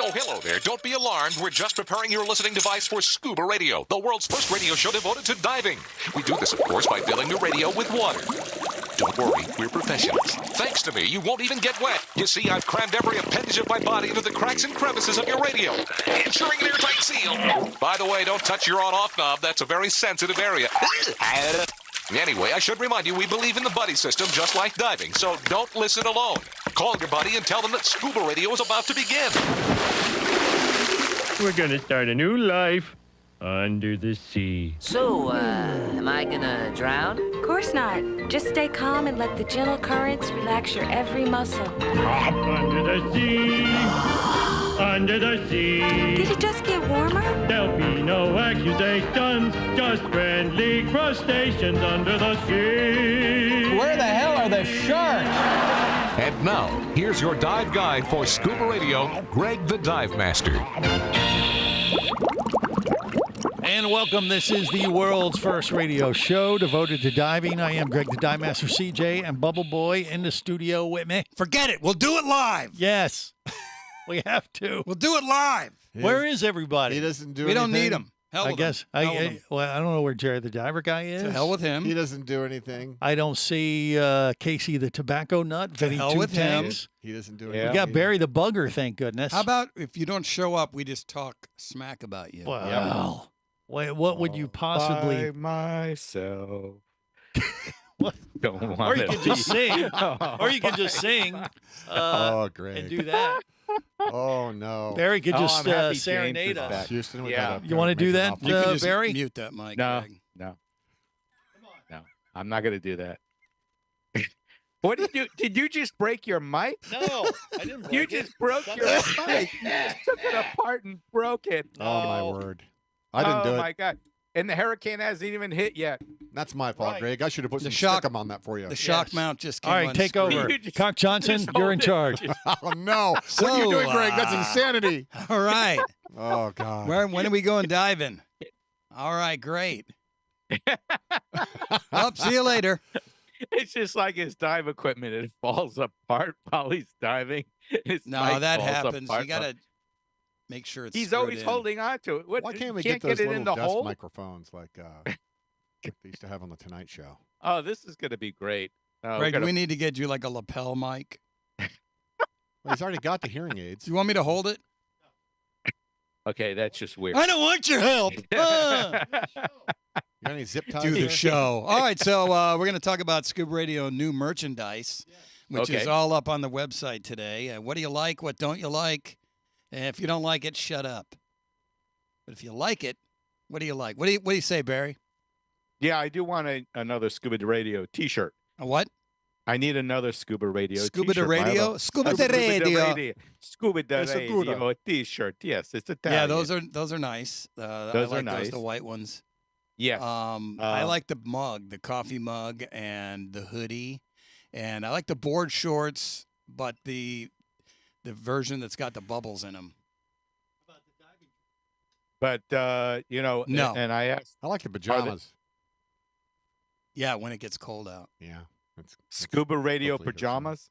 Oh, hello there. Don't be alarmed. We're just preparing your listening device for Scuba Radio, the world's first radio show devoted to diving. We do this, of course, by filling the radio with water. Don't worry, we're professionals. Thanks to me, you won't even get wet. You see, I've crammed every appendage of my body into the cracks and crevices of your radio, ensuring an airtight seal. By the way, don't touch your on-off knob. That's a very sensitive area. Anyway, I should remind you, we believe in the buddy system just like diving, so don't listen alone. Call your buddy and tell them that Scuba Radio is about to begin. We're gonna start a new life under the sea. So, am I gonna drown? Of course not. Just stay calm and let the gentle currents relax your every muscle. Under the sea, under the sea. Did it just get warmer? There'll be no accusations, just friendly crustaceans under the sea. Where the hell are the sharks? And now, here's your dive guide for Scuba Radio, Greg the Dive Master. And welcome. This is the world's first radio show devoted to diving. I am Greg the Dive Master, CJ, and Bubble Boy in the studio with me. Forget it. We'll do it live. Yes, we have to. We'll do it live. Where is everybody? He doesn't do We anything. don't need him. Hell I with guess. him. Hell with him. Well, I don't know where Jerry the Diver guy is. To hell with him. He doesn't do anything. I don't see Casey the Tobacco Nut. To hell with him. He doesn't do We anything. got Barry the Bugger, thank goodness. How about if you don't show up, we just talk smack about you? Well, what would you possibly... By myself. What? Don't want Or you it. can just sing. Or you can just sing Oh, Greg. and do that. Oh, no. Barry could Oh, just I'm happy serenade James is us. back. Houston, we Yeah. gotta You wanna make do an that, offer. You can just Barry? mute that mic. No, Greg. no. No, I'm not going to do that. What did you? Did you just break your mic? No, I didn't break You it. just broke your mic. You just took it apart and broke it. Oh, my No. word. I didn't do Oh it. my God! And the hurricane hasn't even hit yet. That's my fault, Right. Greg. I should have put The some shock- stickum on that for you. The shock Yes. mount just came All right, on take screen. over. You just- Cock Johnson, just you're hold in it. charge. Oh, no. What are So, you doing, Greg? That's insanity. All right. Oh, God. When are we going diving? All right, great. Well, see you later. It's just like his dive equipment. It falls apart while he's diving. His No, mic that falls happens. apart. You got to make sure it's He's screwed always in. holding on to it. What, Why can't we you get those it little in the desk hole? microphones like they used to have on the Tonight Show? Oh, this is going to be great. Greg, we need to get you like a lapel mic. Well, he's already got the hearing aids. Do you want me to hold it? Okay, that's just weird. I don't want your help. You got any zip ties Do the there? show. All right, so we're going to talk about Scuba Radio new merchandise, which is Okay. all up on the website today. What do you like? What don't you like? And if you don't like it, shut up. But if you like it, what do you like? What do you say, Barry? Yeah, I do want another Scuba Radio T-shirt. A what? I need another Scuba Radio Scuba T-shirt. the I have radio? a Scuba the radio. Scuba the It's a good Radio T-shirt. Yes, it's Italian. Yeah, those are nice. Those I are like nice. those, the white ones. Yes. I like the mug, the coffee mug, and the hoodie, and I like the board shorts, but the version that's got the bubbles in them. But No. and I asked I like the pajamas. Yeah, when it gets cold out. Yeah. That's Scuba Radio hopefully good summer. pajamas.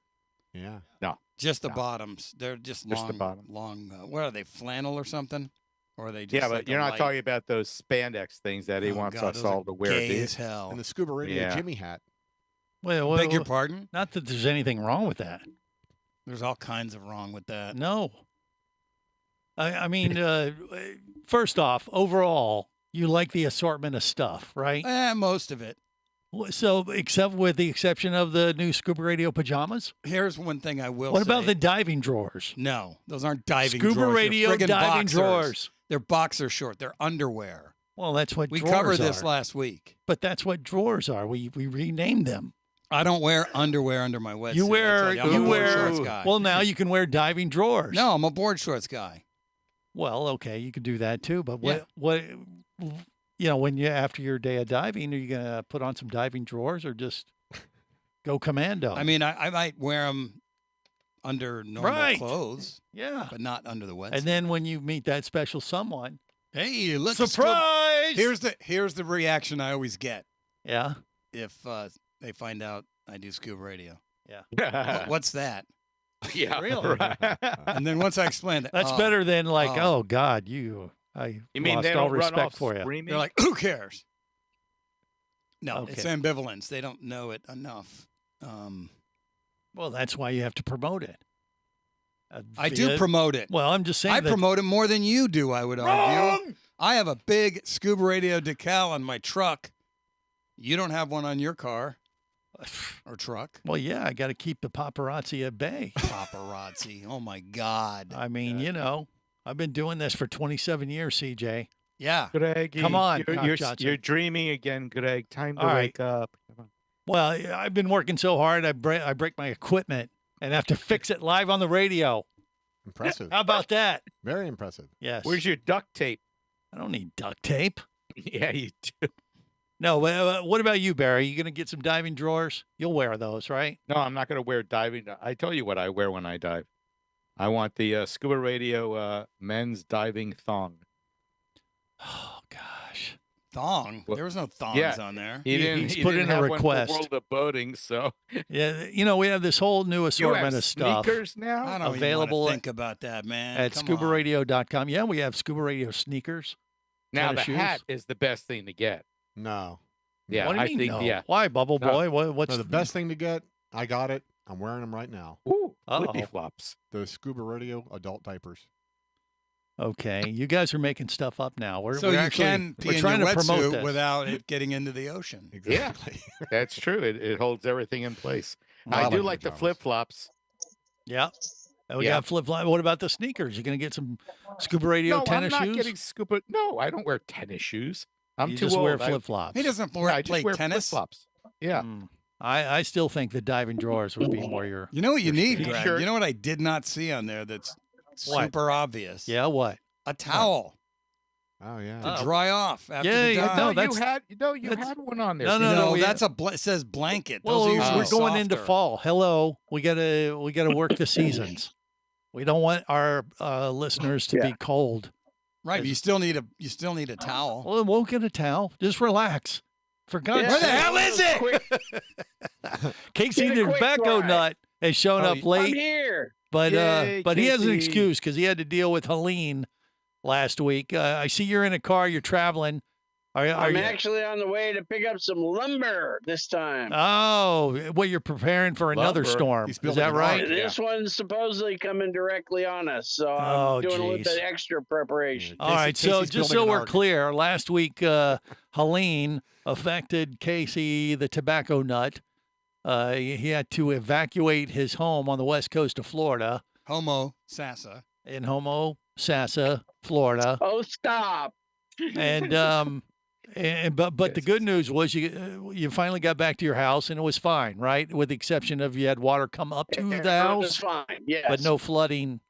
Yeah. Just the No. bottoms. They're just long. Just the bottom. Long. What are they? Flannel or something? Or are they just? Yeah, like but you're a not light- talking about those spandex things that he Oh, wants God, us those are all to wear. Gay dude. as hell. And the Scuba Radio Yeah. Jimmy hat. Well, Beg your pardon? not that there's anything wrong with that. There's all kinds of wrong with that. No. I mean, first off, overall, you like the assortment of stuff, right? Most of it. So, except with the exception of the new Scuba Radio pajamas? Here's one thing I will What say. about the diving drawers? No, those aren't diving Scuba drawers. They're Radio friggin' diving boxers. drawers. They're boxer short. They're underwear. Well, that's what We drawers covered this are. last week. But that's what drawers are. We renamed them. I don't wear underwear under my wetsuit. You I wear tell I'm a board wear shorts guy. well now you can wear diving drawers. No, I'm a board shorts guy. Well, okay, you could do that too. But Yeah. what when you after your day of diving, are you gonna put on some diving drawers or just go commando? I mean, I might wear them under normal Right. clothes, yeah. but not under the wetsuit. And then when you meet that special someone, hey, look, surprise! Here's the reaction I always get yeah. if they find out I do scuba radio. Yeah. What's that? Yeah. Really? Right. And then once I explained it, That's oh, better than like, oh. oh God, I You mean lost they all don't run respect off for you. screaming? they're like, who cares? No, it's Okay. ambivalence. They don't know it enough. Well, that's why you have to promote it. I do promote it. Well, I'm just saying I that promote it more than you do, I would argue. I have a big Scuba Radio decal on my truck. You don't have one on your car or truck. Well, yeah, I got to keep the paparazzi at bay. Paparazzi. Oh, my God. I mean, you know, I've been doing this for 27 years, CJ. Yeah. Greg, Come on, you're Johnson. dreaming again, Greg. Time to All right. wake up. Come on. Well, I've been working so hard, I break my equipment and have to fix it live on the radio. Impressive. How about that? Very impressive. Yes. Where's your duct tape? I don't need duct tape. Yeah, you do. No, what about you, Barry? You going to get some diving drawers? You'll wear those, right? No, I'm not going to wear diving. I tell you what I wear when I dive. I want the Scuba Radio men's diving thong. Oh, gosh. Thong. Well, There was no thongs yeah. on there. He's He put didn't in a have one for request. World of Boating, so Yeah, you know, we have this whole new you assortment have of stuff sneakers now. I don't available even think about that, man. at Come on. ScubaRadio.com. Yeah, we have Scuba Radio sneakers. Now the tennis shoes. hat is the best thing to get. No. Yeah, What do you I mean, think no? yeah. Why, Bubble No. Boy? What's No, the best thing to get, I got it. I'm wearing them right now. Ooh, Uh-oh. flippy flops. The Scuba Radio adult diapers. Okay, you guys are making stuff up now. So we're you actually, can we're pee in trying your to promote wetsuit this. without it getting into the ocean. Exactly. That's true. It holds everything in place. Well, I I do like like the pajamas. flip flops. Yeah. And we Yeah. got flip flop. What about the sneakers? You going to get some Scuba Radio No, tennis I'm not shoes? getting scuba. No, I don't wear tennis shoes. I'm you too just old. wear I- flip flops. He doesn't I just play wear tennis. flip flops. Yeah. I still think the diving drawers would be more your. You know what you need, T-shirt. Greg? You know what I did not see on there that's What? super obvious? Yeah, what? A towel Oh, yeah. to Oh. dry off after Yeah, the yeah, dive. no, you that's- had you that's- had one on there. No, didn't no, you? we- that's it says blanket. Well, Those are usually we're going into softer. fall. Hello, we gotta work the seasons. We don't want our listeners to be cold. Right, but you still need a towel. Well, we'll get a towel. Just relax. For God's Where the sake. hell is it? Casey Get a the quick tobacco dry. nut has shown Oh, up I'm I'm late, here. but Yay, he has an Casey. excuse because he had to deal with Helene last week. I see you're in a car. You're traveling. Are I'm you? actually on the way to pick up some lumber this time. Oh, well, you're preparing for another Lumber. storm. He's Is building that an right? ark. This one's supposedly coming directly on us, so Oh, I'm doing a little geez. bit extra preparation. All right, so Casey's just building so an we're ark. clear, last week Helene affected Casey the tobacco nut. He had to evacuate his home on the west coast of Florida Homo Sassa. in Homo Sassa, Florida, Oh, stop. and but the good news was you finally got back to your house and it was fine, right? With the exception of you had water come up to the It was house, fine, yes. but no flooding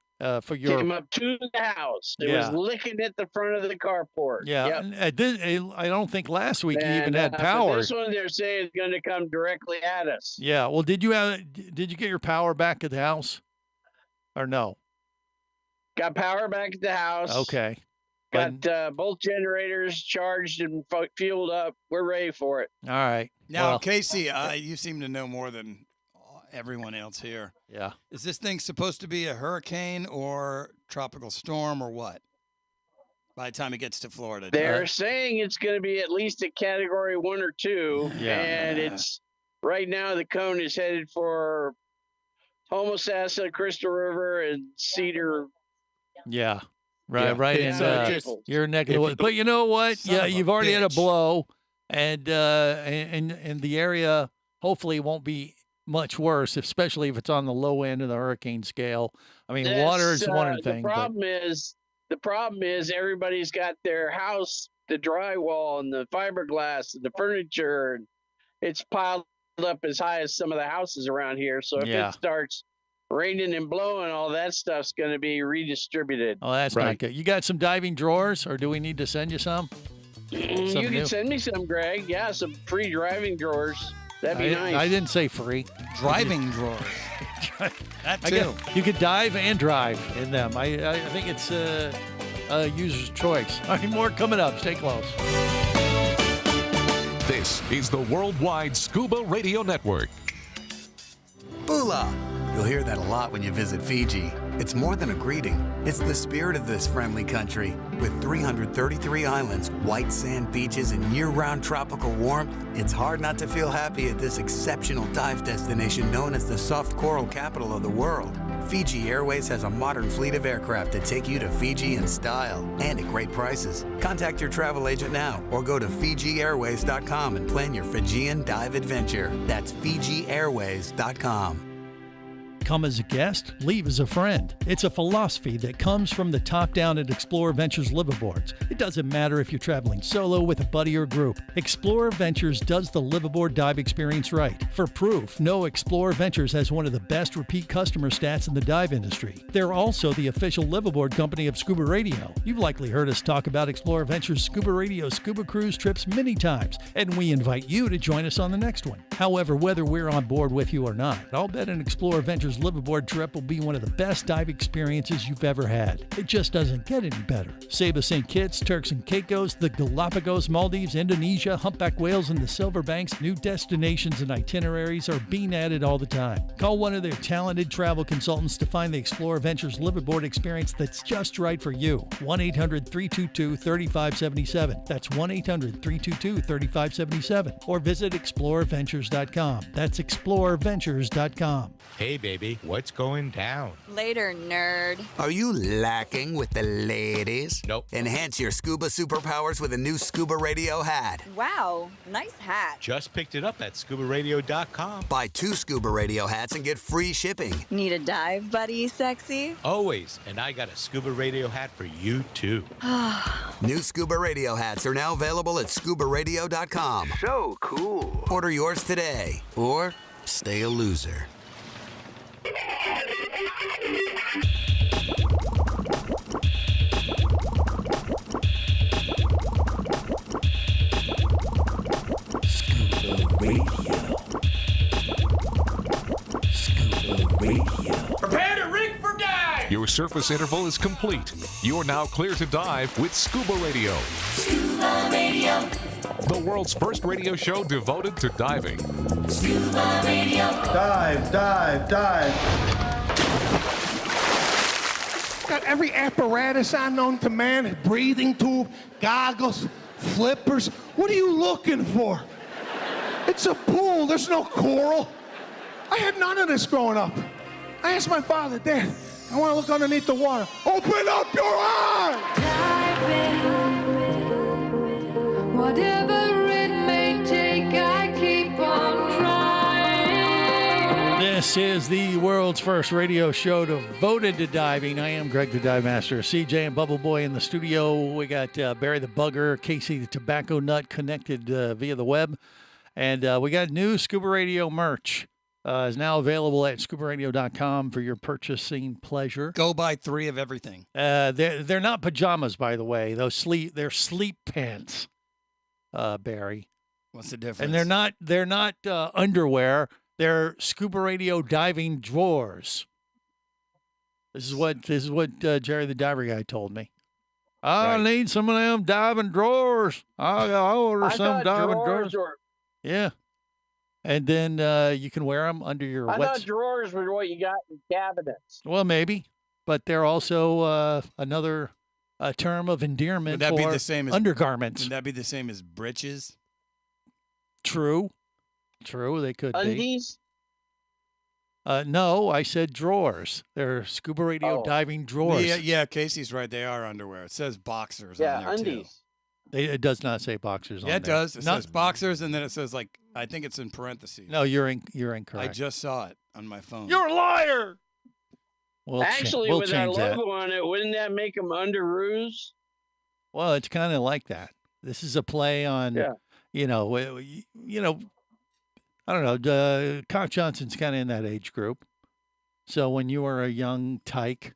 for your. Came up to the house. It Yeah. was licking at the front of the carport. Yeah, Yep. and I don't think last week you even And, had but power. this one they're saying is going to come directly at us. Yeah. Well, did you get your power back at the house, or no? Got power back at the house. Okay. But, Got both generators charged and fueled up. We're ready for it. all right. Now, Well, Casey, you seem to know more than everyone else here. yeah. Is this thing supposed to be a hurricane or tropical storm or what? By the time it gets to Florida, They're saying it's going to be at least a category 1 or 2. Yeah. And it's right now the cone is headed for Homosassa, Crystal River, and Cedar. Yeah. Right. Yeah. Right. Yeah. In So Naples. just- your neck of if the woods. But you know what? Son Yeah, of a you've already had a bitch. blow, and the area hopefully won't be much worse, especially if it's on the low end of the hurricane scale. I mean, water is That's, one the thing, but problem is everybody's got their house, the drywall and the fiberglass and the furniture, and it's piled up as high as some of the houses around here. So if Yeah. it starts raining and blowing, all that stuff's going to be redistributed. oh, that's not Right. good. You got some diving drawers, or do we need to send you some? You Some can new- send me some, Greg. Yeah, some free driving drawers. That'd be nice. I didn't say free. driving drawers. That I too. guess you could dive and drive in them. I think it's a user's choice. All right, more coming up. Stay close. This is the Worldwide Scuba Radio Network. Bula. You'll hear that a lot when you visit Fiji. It's more than a greeting. It's the spirit of this friendly country. With 333 islands, white sand beaches, and year-round tropical warmth, it's hard not to feel happy at this exceptional dive destination known as the soft coral capital of the world. Fiji Airways has a modern fleet of aircraft to take you to Fiji in style and at great prices. Contact your travel agent now or go to FijiAirways.com and plan your Fijian dive adventure. That's FijiAirways.com. Come as a guest, leave as a friend. It's a philosophy that comes from the top down at Explorer Ventures liveaboards. It doesn't matter if you're traveling solo, with a buddy, or group. Explorer Ventures does the liveaboard dive experience right. For proof, know Explorer Ventures has one of the best repeat customer stats in the dive industry. They're also the official liveaboard company of Scuba Radio. You've likely heard us talk about Explorer Ventures Scuba Radio scuba cruise trips many times, and we invite you to join us on the next one. However, whether we're on board with you or not, I'll bet an Explorer Ventures liveaboard trip will be one of the best dive experiences you've ever had. It just doesn't get any better. Saba St. Kitts, Turks and Caicos, the Galapagos, Maldives, Indonesia, humpback whales, and the Silver Banks, new destinations and itineraries are being added all the time. Call one of their talented travel consultants to find the Explorer Ventures liveaboard experience that's just right for you. 1-800-322-3577. That's 1-800-322-3577. Or visit explorerventures.com. That's explorerventures.com. Hey, baby, what's going down? Later, nerd. Are you lacking with the ladies? Nope. Enhance your scuba superpowers with a new Scuba Radio hat. Wow, nice hat. Just picked it up at ScubaRadio.com. Buy 2 Scuba Radio hats and get free shipping. Need a dive buddy, sexy? Always. And I got a Scuba Radio hat for you, too. New Scuba Radio hats are now available at ScubaRadio.com. So cool. Order yours today, or stay a loser. Scuba Radio. Scuba Radio. Prepare to rig for dive! Your surface interval is complete. You're now clear to dive with Scuba Radio. Scuba Radio. The world's first radio show devoted to diving. Scuba Radio. Dive, dive, dive. Got every apparatus unknown to man, breathing tube, goggles, flippers. What are you looking for? It's a pool, there's no coral. I had none of this growing up. I asked my father, Dad, I want to look underneath the water. Open up your eyes! Whatever it may take, I keep on trying. This is the world's first radio show devoted to diving. I am Greg the Dive Master, CJ and Bubble Boy in the studio. We got Barry the Bugger, Casey the Tobacco Nut connected via the web. And we got new Scuba Radio merch. Is now available at ScubaRadio.com for your purchasing pleasure. Go buy 3 of everything. They're not pajamas, by the way. They're sleep pants, Barry. What's the difference? And they're not underwear. They're Scuba Radio diving drawers. This is what Jerry the Diver Guy told me. I need some of them diving drawers. I'll order some diving drawers. Yeah. And then you can wear them under your I thought drawers were what you got in cabinets. Well, maybe. But they're also another term of endearment Would that for be the same as undergarments. Would that be the same as breeches? True. They could Undies? be. No, I said drawers. They're Scuba Radio diving drawers. Yeah, Casey's right. They are underwear. It says boxers on there, undies. too. It does not say boxers on there. Yeah, it does. It says boxers, and then it says, I think it's in parentheses. No, you're incorrect. I just saw it on my phone. You're a liar! Actually, with our logo on it, wouldn't that make them underoos? Well, it's kind of like that. This is a play on, I don't know, Cock Johnson's kind of in that age group. So when you were a young tyke,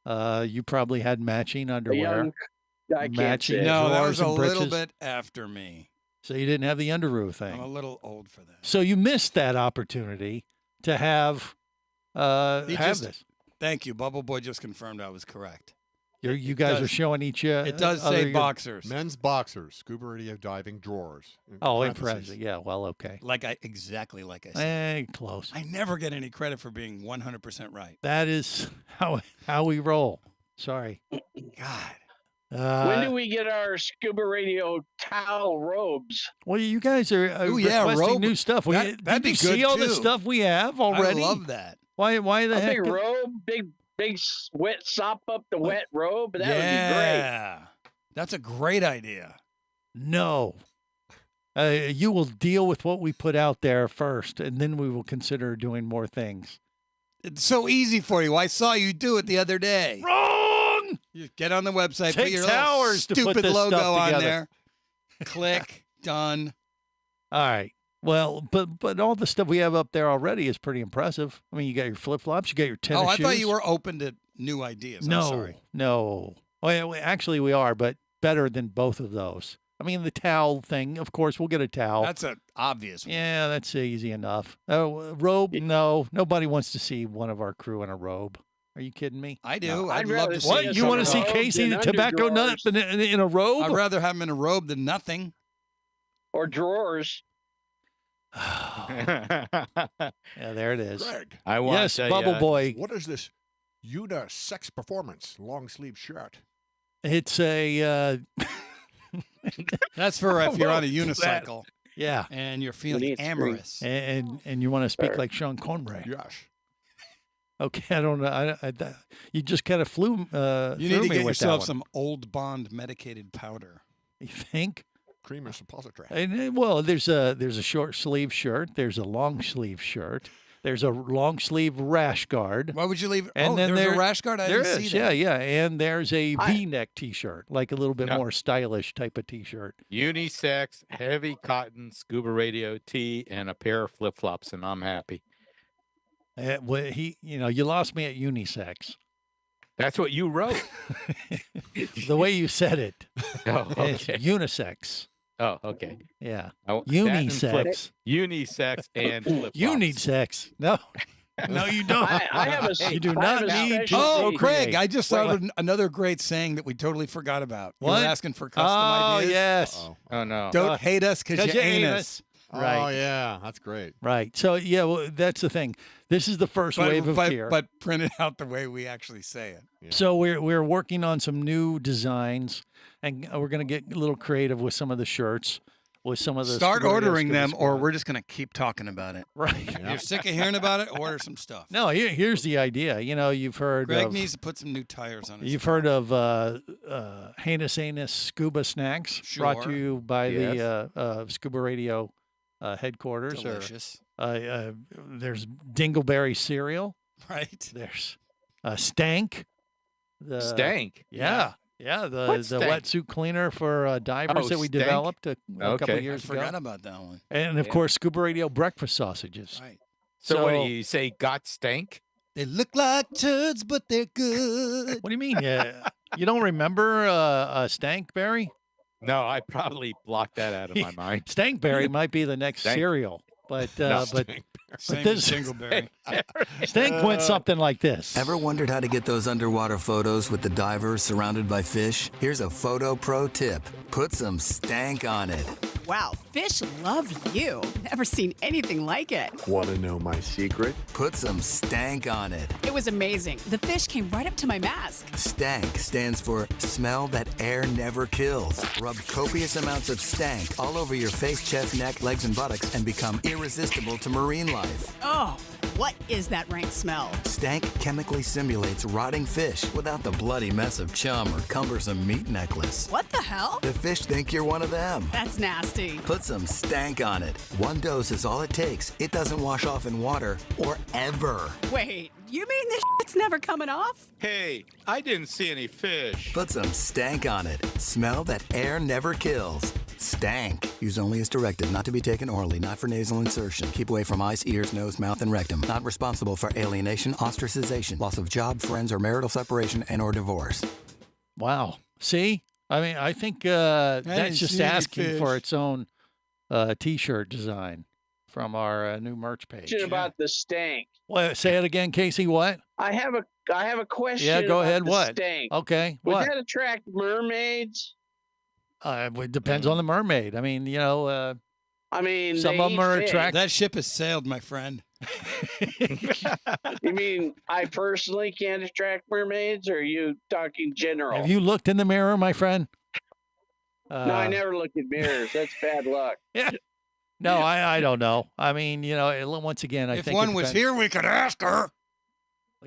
you probably had matching underwear. Matching no, that drawers was a and little britches. bit after me. So you didn't have the underoos thing. I'm a little old for that. So you missed that opportunity to have this. Thank you. Bubble Boy just confirmed I was correct. You guys are does. showing each. It does other say your- boxers. Men's boxers, Scuba Radio diving drawers. Oh, parentheses. impressive. Yeah. Well, okay. Exactly like I said. Close. I never get any credit for being 100% right. That is how we roll. Sorry. God. When do we get our Scuba Radio towel robes? Well, you guys are Ooh, yeah, requesting robe. new stuff. That'd Did be you good, see all the too. stuff we have already? I love that. Why the A heck? big robe, big wet sop up the wet robe. That would be great. Yeah. That's a great idea. No. You will deal with what we put out there first, and then we will consider doing more things. It's so easy for you. I saw you do it the other day. Wrong! You get on the website, put Takes your little hours to put stupid this logo stuff on together. there. Click, done. All right. Well, but all the stuff we have up there already is pretty impressive. I mean, you got your flip-flops, you got your tennis I shoes. thought you were open to new ideas. I'm sorry. No. Oh, yeah, actually, we are, but better than both of those. I mean, the towel thing, of course, we'll get a towel. That's an obvious one. Yeah, that's easy enough. Oh, robe? No. Nobody wants to see one of our crew in a robe. Are you kidding me? I do. No, I'd I'd love rather to see see What? us You in want to see robes Casey and the tobacco nut underdrawers. in a robe? I'd rather have him in a robe than nothing. Or drawers. Yeah, there it is. Greg, I want Yes, a, Bubble Boy. what is this unisex performance long sleeve shirt? It's a, That's for if you're on a unicycle yeah. and you're We feeling need amorous. And you want to speak like Sean Connery. Yes. Okay, I don't know. You just kind of flew You through need to me get with yourself that some Old Bond medicated powder. one. You think? Cream and suppository. Well, there's a short sleeve shirt. There's a long sleeve shirt. There's a long sleeve rash guard. Why would you leave? And oh, then there's there- a rash guard? I There didn't is, see that. yeah. And there's a V-neck T-shirt, like a little bit No. more stylish type of T-shirt. Unisex, heavy cotton, Scuba Radio tee, and a pair of flip flops, and I'm happy. You lost me at unisex. That's what you wrote. The way you said it, Oh, it's okay. unisex. Oh, okay. Yeah, Oh, that and flip- unisex. Unisex and flip You need sex. No, no, you don't. I have a. You do I have not a need to. special Oh, tee. Craig, I just thought Wait. of another great saying that we totally forgot about. You What? were asking for custom Oh ideas. yes, Uh-oh. Oh, no. Don't hate us because you ain't us. Right. Oh, yeah. That's great. Right. So yeah, well, that's the thing. This is the first wave of gear. But print it out the way we actually say it. Yeah. So we're working on some new designs, and we're going to get a little creative with some of the shirts, with some of the Start Scuba Radio ordering Scuba them, or Squad. we're just going to keep talking about it. right. You're sick of hearing about it? Order some stuff. No, here's the idea. You've heard Greg of, needs to put some new tires on his you've heard of Heinous Anus Scuba Snacks, brought to Sure. you by Yes. the Scuba Radio headquarters. Delicious. There's Dingleberry cereal. Right? There's Stank. The, Stank. Yeah. Yeah, the What's Stank? wetsuit cleaner for divers Oh, that we Stank? developed a couple Okay. of I years forgot ago. about that one. And of Yeah. course, Scuba Radio breakfast sausages. Right. So, what do So- you say? Got stank? They look like turds, but they're good. What do you mean? You don't remember Stankberry? No, I probably blocked that out of my mind. Stankberry might be the next Stank- cereal, but No, Same this- as Dingleberry. Stank went something like this. Ever wondered how to get those underwater photos with the divers surrounded by fish? Here's a photo pro tip. Put some stank on it. Wow, fish love you. Never seen anything like it. Want to know my secret? Put some stank on it. It was amazing. The fish came right up to my mask. Stank stands for smell that air never kills. Rub copious amounts of stank all over your face, chest, neck, legs, and buttocks and become irresistible to marine life. Oh, what is that rank smell? Stank chemically simulates rotting fish without the bloody mess of chum or cumbersome meat necklace. What the hell? The fish think you're one of them. That's nasty. Put some stank on it. One dose is all it takes. It doesn't wash off in water or ever. Wait, you mean this shit's never coming off? Hey, I didn't see any fish. Put some stank on it. Smell that air never kills. Stank. Use only as directed, not to be taken orally, not for nasal insertion. Keep away from eyes, ears, nose, mouth, and rectum. Not responsible for alienation, ostracization, loss of job, friends, or marital separation and or divorce. Wow. See? I mean, I think that's didn't just see any asking for fish. its own T-shirt design. from our new merch page. Question about the stank. Well, say it again, Casey. What? I have a question. Yeah, go about ahead. the What? Stank. Okay. Would What? that attract mermaids? It depends on the mermaid. I mean, I mean, some they of them eat are fish. attractive. That ship has sailed, my friend. You mean I personally can't attract mermaids, or are you talking general? Have you looked in the mirror, my friend? No, I never look in mirrors. That's bad luck. Yeah. No, I don't know. I mean, once again, I If think one it was depends. here, we could ask her.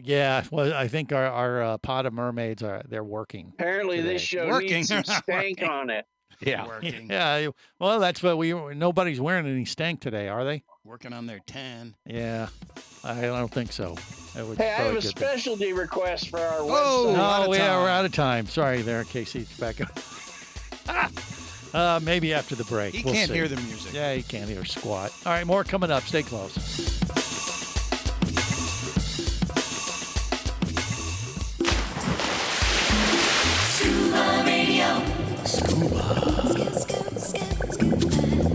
Yeah, well, I think our pot of mermaids they're working. Apparently, today. this show Working. needs some stank on it. Yeah. Working. Yeah. Well, that's what nobody's wearing any stank today, are they? Working on their tan. Yeah, I don't think so. It would Hey, I have probably a get there. specialty request for our Oh, website. out of No, yeah, we're time. out of time. Sorry there, Casey. Back up. Maybe after the break. He We'll can't see. hear the music. Yeah, he can't hear squat. All right, more coming up. Stay close. Scuba Radio.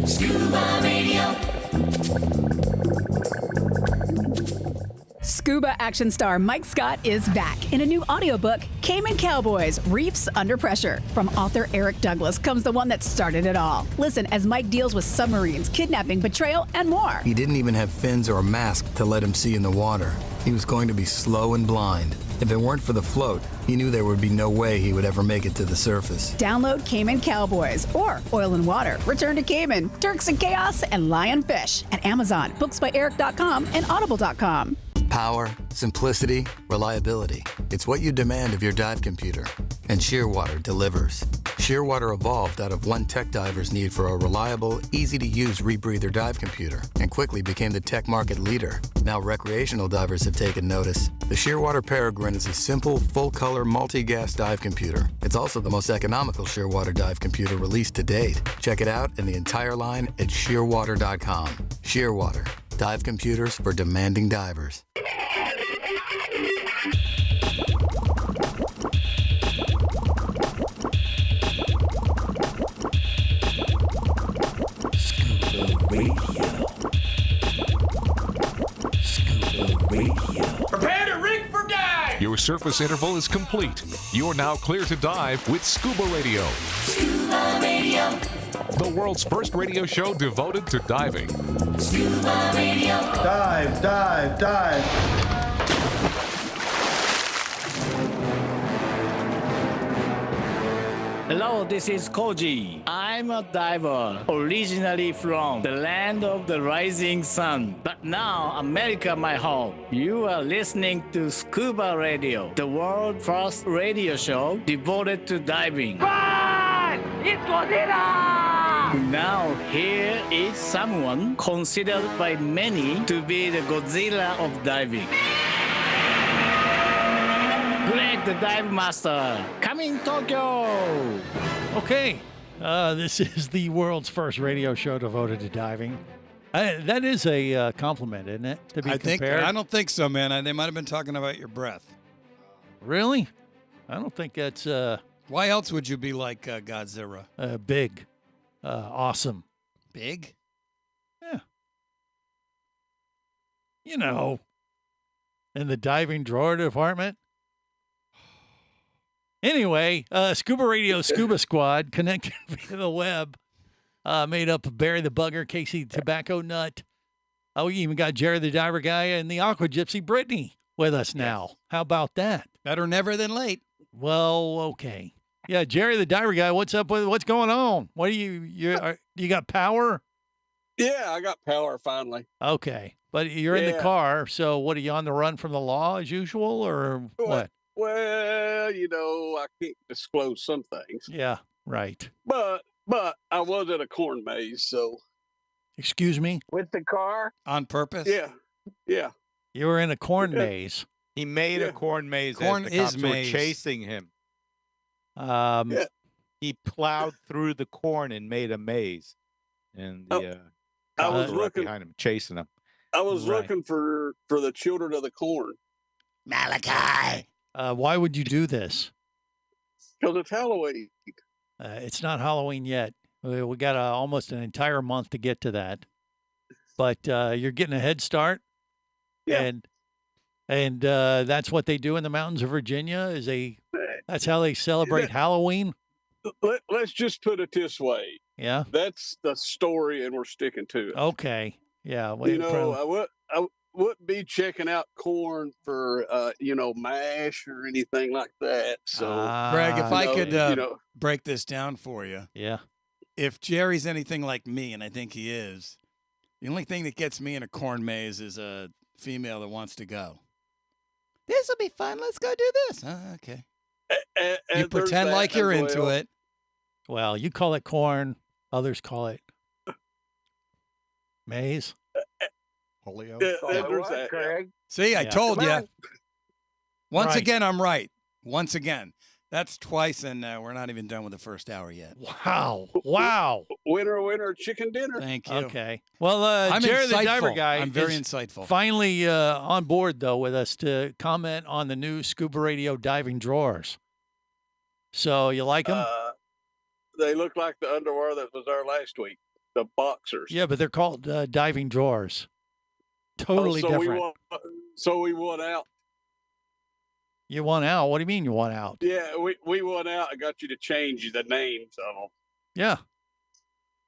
Scuba Radio. Scuba action star Mike Scott is back in a new audiobook, Cayman Cowboys, Reefs Under Pressure. From author Eric Douglas comes the one that started it all. Listen as Mike deals with submarines, kidnapping, betrayal, and more. He didn't even have fins or a mask to let him see in the water. He was going to be slow and blind. If it weren't for the float, he knew there would be no way he would ever make it to the surface. Download Cayman Cowboys or Oil and Water, Return to Cayman, Turks and Chaos, and Lionfish at Amazon, booksbyeric.com, and audible.com. Power, simplicity, reliability. It's what you demand of your dive computer. And Shearwater delivers. Shearwater evolved out of one tech diver's need for a reliable, easy-to-use rebreather dive computer and quickly became the tech market leader. Now recreational divers have taken notice. The Shearwater Peregrine is a simple, full-color, multi-gas dive computer. It's also the most economical Shearwater dive computer released to date. Check it out and the entire line at shearwater.com. Shearwater. Dive computers for demanding divers. Prepare to rig for dive! Your surface interval is complete. You're now clear to dive with Scuba Radio. Scuba Radio. The world's first radio show devoted to diving. Scuba Radio. Dive, dive, dive. Hello, this is Koji. I'm a diver, originally from the land of the rising sun. But now, America, my home. You are listening to Scuba Radio, the world's first radio show devoted to diving. Run! It's Godzilla! Now, here is someone considered by many to be the Godzilla of diving. Greg the Dive Master, coming Tokyo! Okay, this is the world's first radio show devoted to diving. That is a compliment, isn't it? To be compared. I don't think so, man. They might have been talking about your breath. Really? I don't think that's Why else would you be like Godzilla? big, awesome. Big? Yeah. You know, in the diving drawer department. Anyway, Scuba Radio Scuba Squad connected via the web, made up of Barry the Bugger, Casey Tobacco Nut. Oh, we even got Jerry the Diver Guy and the Aqua Gypsy Brittany with us now. How about that? Better never than late. Well, okay. Yeah, Jerry the Diver Guy, what's up with what's going on? What do you got power? Yeah, I got power finally. Okay. But you're in the Yeah. car, so what, are you on the run from the law as usual or what? Well, I can't disclose some things, Yeah, right. but I was at a corn maze, so Excuse me? With the car? On purpose? yeah. You were in a corn maze. He made a corn maze. Corn as the cops is were maze. chasing him. He plowed through the corn and made a maze, and the I cops was were right looking- behind him, chasing him. I was Right. looking for the children of the corn Malachi. Why would you do this? because it's Halloween. It's not Halloween yet. We got almost an entire month to get to that. but you're getting a head start. Yeah. And that's what they do in the mountains of Virginia. That's how they celebrate Halloween. Let's just put it this way. Yeah. That's the story, and we're sticking to it. Okay. Yeah. I wouldn't be checking out corn for mash or anything like that. So, Greg, if I could you know, break this down for you. Yeah. If Jerry's anything like me, and I think he is, the only thing that gets me in a corn maze is a female that wants to go. This will be fun. Let's go do this. Okay. and You pretend like you're into it. Well, you call it corn. Others call it maize. Polio. There's that, Craig. See, I Yeah. told Come you. on. Once Right. again, I'm right. Once again. That's twice, and we're not even done with the first hour yet. Wow. Wow. Winner, chicken dinner. Thank you. Okay. Well, I'm Jerry the insightful. Diver Guy I'm very is insightful. finally on board, though, with us to comment on the new Scuba Radio diving drawers. So you like them? They look like the underwear that was there last week. The boxers. Yeah, but they're called diving drawers. Totally so different. We won out. You want out? What do you mean you want out? Yeah, we won out. I got you to change the names of them. Yeah.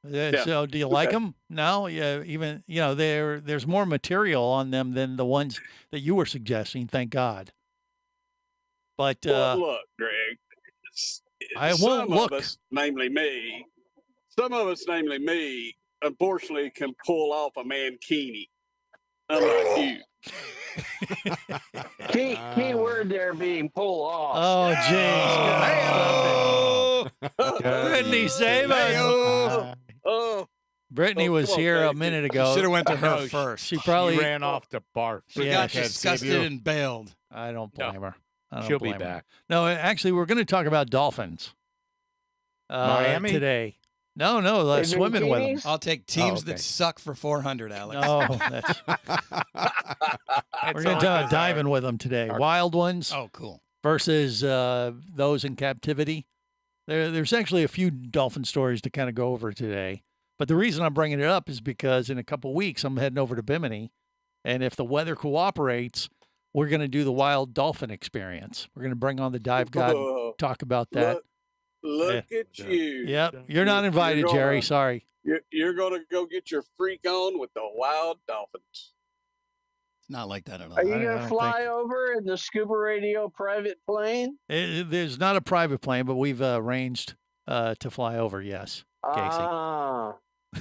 Yeah. So do you like Okay. them? No, yeah. Even there's more material on them than the ones that you were suggesting. Thank God. But Well, look, Greg. I some won't look. Of us, namely me, unfortunately can pull off a mankini. Unlike you. Key word there being pull off. Oh, jeez. Brittany, save us. Brittany was here a minute ago. Should have went to her No, first. She probably She ran off to barf. She Yeah, got can't disgusted save you. and bailed. I don't blame her. I don't She'll be blame her. back. No, actually, we're going to talk about dolphins Miami? today. No, swimming with them. bikinis? I'll take teams okay. that suck for 400, Alex. No, that's we're going to talk diving with them today. Wild ones Oh, cool. versus those in captivity. There's actually a few dolphin stories to kind of go over today. But the reason I'm bringing it up is because in a couple weeks I'm heading over to Bimini, and if the weather cooperates, we're going to do the wild dolphin experience. We're going to bring on the dive guide, and talk about that. Look at you. Yep, you're not invited, You're Jerry. gonna- Sorry. You're going to go get your freak on with the wild dolphins. It's not like that at all. Are you I going to don't fly think- over in the Scuba Radio private plane? There's not a private plane, but we've arranged to fly over. Yes, Casey. Ah,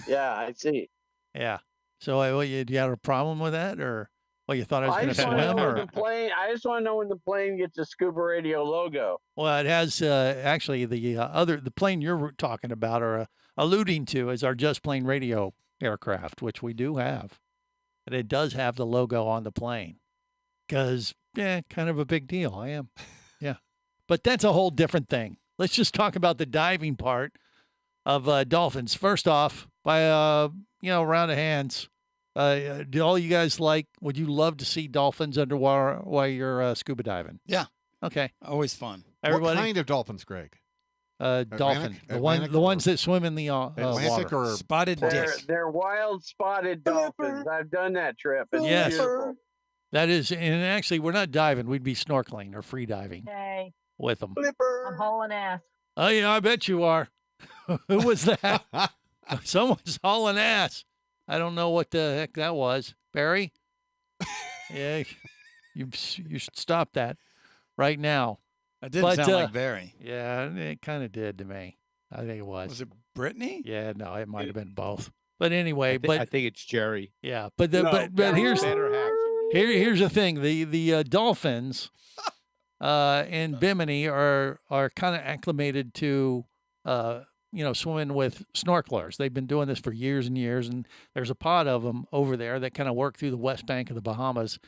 yeah, I see. Yeah. So, do you have a problem with that, or you thought I was going to just wanna swim, know when or? the plane. I just want to know when the plane gets a Scuba Radio logo. Well, it has actually the plane you're talking about or alluding to is our Just Plane Radio aircraft, which we do have, and it does have the logo on the plane. Because kind of a big deal. I am, yeah, but that's a whole different thing. Let's just talk about the diving part of dolphins. First off, by round of hands. Do all you guys would you love to see dolphins underwater while you're scuba diving? Yeah. Okay. Always fun. Everybody? What kind of dolphins, Greg? Dolphin. Atlantic The ones or- that swim in the Atlantic water. or Spotted dick. They're wild spotted dolphins. I've done that trip. It's Yes. beautiful. That is, and actually, we're not diving. We'd be snorkeling or free diving Hey, with them. I'm hauling ass. Oh, yeah, I bet you are. Who was that? Someone's hauling ass. I don't know what the heck that was. Barry? Yeah, you should stop that right now. That didn't sound like Barry. Yeah, it kind of did to me. I think it was. Was it Brittany? Yeah, no, it might have been both. But anyway, I think it's Jerry. yeah, but No, but here's better hack. here's the thing: the dolphins in Bimini are kind of acclimated to swimming with snorkelers. They've been doing this for years and years, and there's a pod of them over there that kind of work through the west bank of the Bahamas,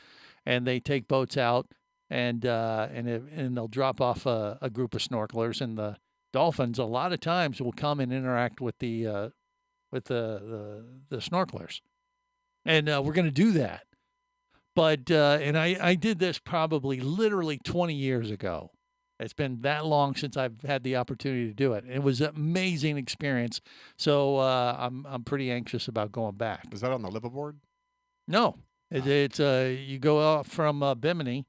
and they take boats out and they'll drop off a group of snorkelers, and the dolphins a lot of times will come and interact with the snorkelers, and we're going to do that. But and I did this probably literally 20 years ago, It's been that long since I've had the opportunity to do it. It was an amazing experience. So I'm pretty anxious about going back. Is that on the liveaboard? No, it's you go out from Bimini,